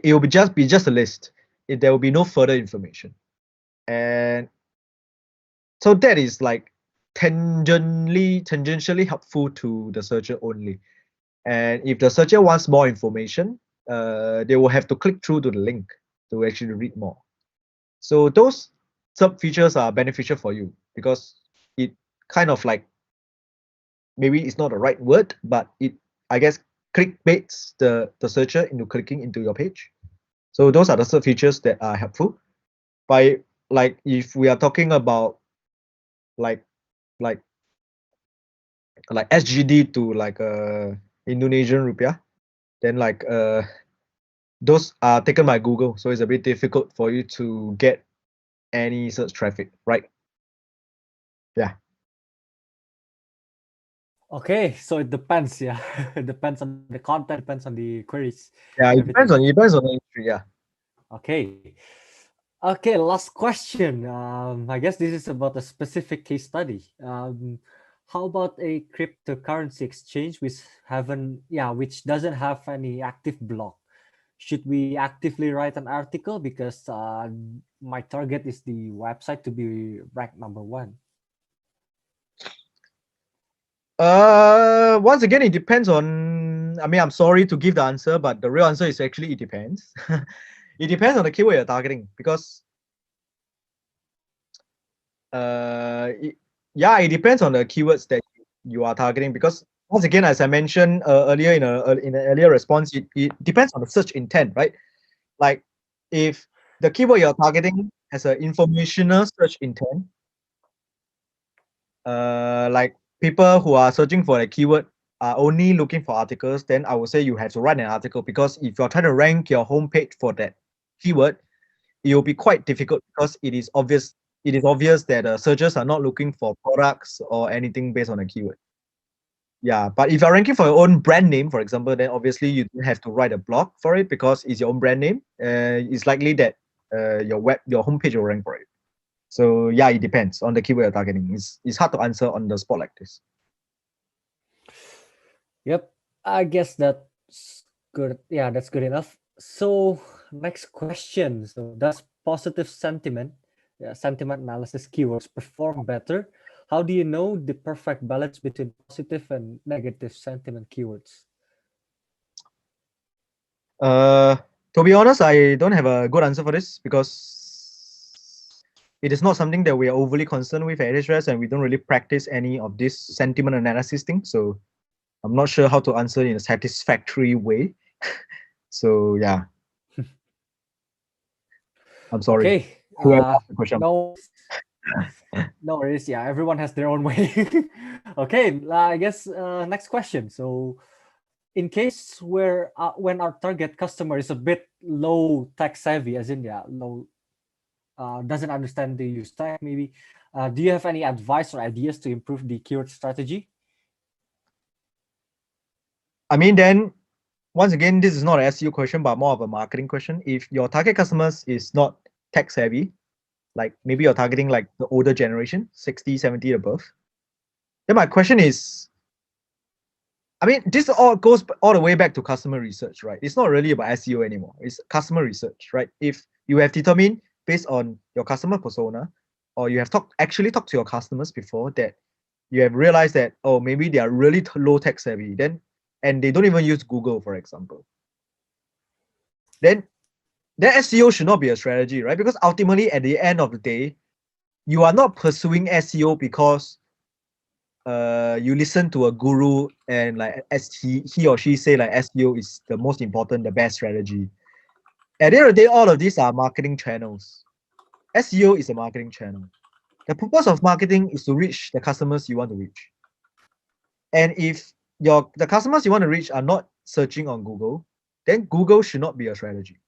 will be just a list. There will be no further information, and so that is like tangentially helpful to the searcher only. And if the searcher wants more information, they will have to click through to the link to actually read more. So those sub features are beneficial for you because it kind of like, maybe it's not the right word, but it, I guess, clickbaits the searcher into clicking into your page. So those are the sub features that are helpful. By like, if we are talking about like like SGD to like Indonesian rupiah, then like those are taken by Google, so it's a bit difficult for you to get any search traffic, right? Yeah. Okay, so it depends, yeah. It depends on the content, depends on the queries. Yeah, it depends everything. on the industry. Yeah. Okay. Okay, last question. I guess this is about a specific case study. How about a cryptocurrency exchange which doesn't have any active blog? Should we actively write an article because my target is the website to be ranked number one? Once again, it depends on. I mean, I'm sorry to give the answer, but the real answer is actually it depends. It depends on the keyword you're targeting, because yeah, it depends on the keywords that you are targeting, because once again, as I mentioned earlier in an earlier response, it depends on the search intent, right? Like, if the keyword you're targeting has an informational search intent, like people who are searching for a keyword are only looking for articles, then I would say you have to write an article, because if you're trying to rank your homepage for that keyword, it will be quite difficult, because it is obvious that searchers are not looking for products or anything based on a keyword. Yeah, but if you're ranking for your own brand name, for example, then obviously you don't have to write a blog for it, because it's your own brand name. It's likely that your homepage will rank for it. So yeah, it depends on the keyword you're targeting. It's hard to answer on the spot like this. Yep, I guess that's good. Yeah, that's good enough. So next question. So does positive sentiment analysis keywords perform better? How do you know the perfect balance between positive and negative sentiment keywords? Uh, to be honest, I don't have a good answer for this, because it is not something that we are overly concerned with at HRS, and we don't really practice any of this sentiment analysis thing. So I'm not sure how to answer in a satisfactory way. So yeah, I'm sorry. Okay. Whoever asked the question. No, no worries. Yeah, everyone has their own way. Okay, I guess next question. So, in case where when our target customer is a bit low tech savvy, as in low, doesn't understand the use tech, maybe, do you have any advice or ideas to improve the keyword strategy? I mean, then once again, this is not an SEO question, but more of a marketing question. If your target customers is not tech savvy, like maybe you're targeting like the older generation, 60, 70 above, then my question is, I mean, this all goes all the way back to customer research, right? It's not really about SEO anymore. It's customer research, right? If you have determined based on your customer persona, or you have actually talked to your customers before, that you have realized that, oh, maybe they are really low tech savvy, then, and they don't even use Google, for example, then SEO should not be a strategy, right? Because ultimately, at the end of the day, you are not pursuing SEO because you listen to a guru, and like as he or she say like SEO is the most important, the best strategy. At the end of the day, all of these are marketing channels. SEO is a marketing channel. The purpose of marketing is to reach the customers you want to reach. And if the customers you want to reach are not searching on Google, then Google should not be a strategy.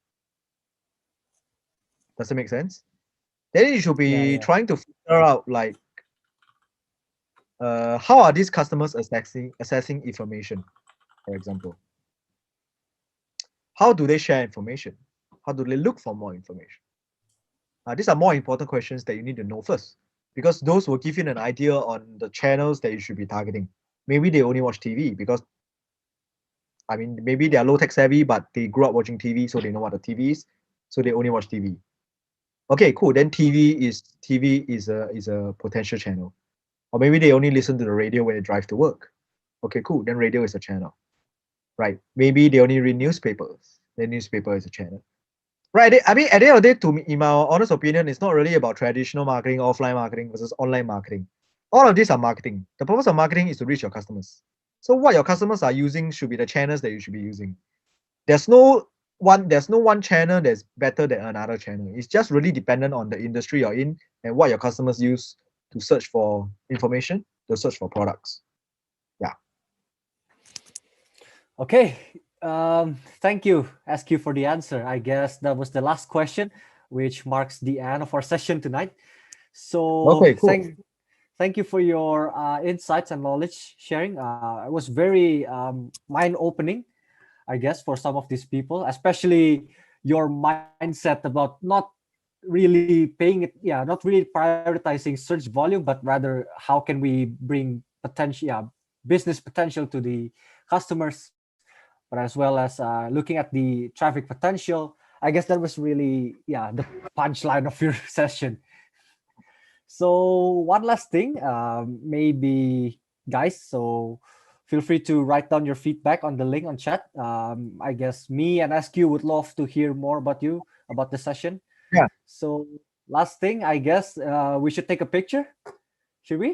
Does it make sense? Then you should be Yeah. trying to figure out like how are these customers assessing information, for example. how do they share information? How do they look for more information? These are more important questions that you need to know first, because those will give you an idea on the channels that you should be targeting. Maybe they only watch TV because, I mean, maybe they are low tech savvy, but they grew up watching TV, so they know what the TV is, so they only watch TV. Okay, cool. Then TV is a potential channel, or maybe they only listen to the radio when they drive to work. Okay, cool. Then radio is a channel, right? Maybe they only read newspapers. Then newspaper is a channel. Right. I mean, at the end of the day, to me, in my honest opinion, it's not really about traditional marketing, offline marketing versus online marketing. All of these are marketing. The purpose of marketing is to reach your customers. So what your customers are using should be the channels that you should be using. There's no one channel that's better than another channel. It's just really dependent on the industry you're in and what your customers use to search for information, to search for products. Yeah. Okay. Thank you, SQ, for the answer. I guess that was the last question, which marks the end of our session tonight. So Okay, cool. thank you for your insights and knowledge sharing. It was very mind-opening, I guess, for some of these people, especially your mindset about not really paying it, not really prioritizing search volume, but rather how can we bring potential, business potential to the customers, but as well as looking at the traffic potential. I guess that was really, the punchline of your session. So one last thing, maybe guys, so feel free to write down your feedback on the link on chat. I guess me and SQ would love to hear more about you, about the session. Yeah. So last thing, I guess we should take a picture. Should we?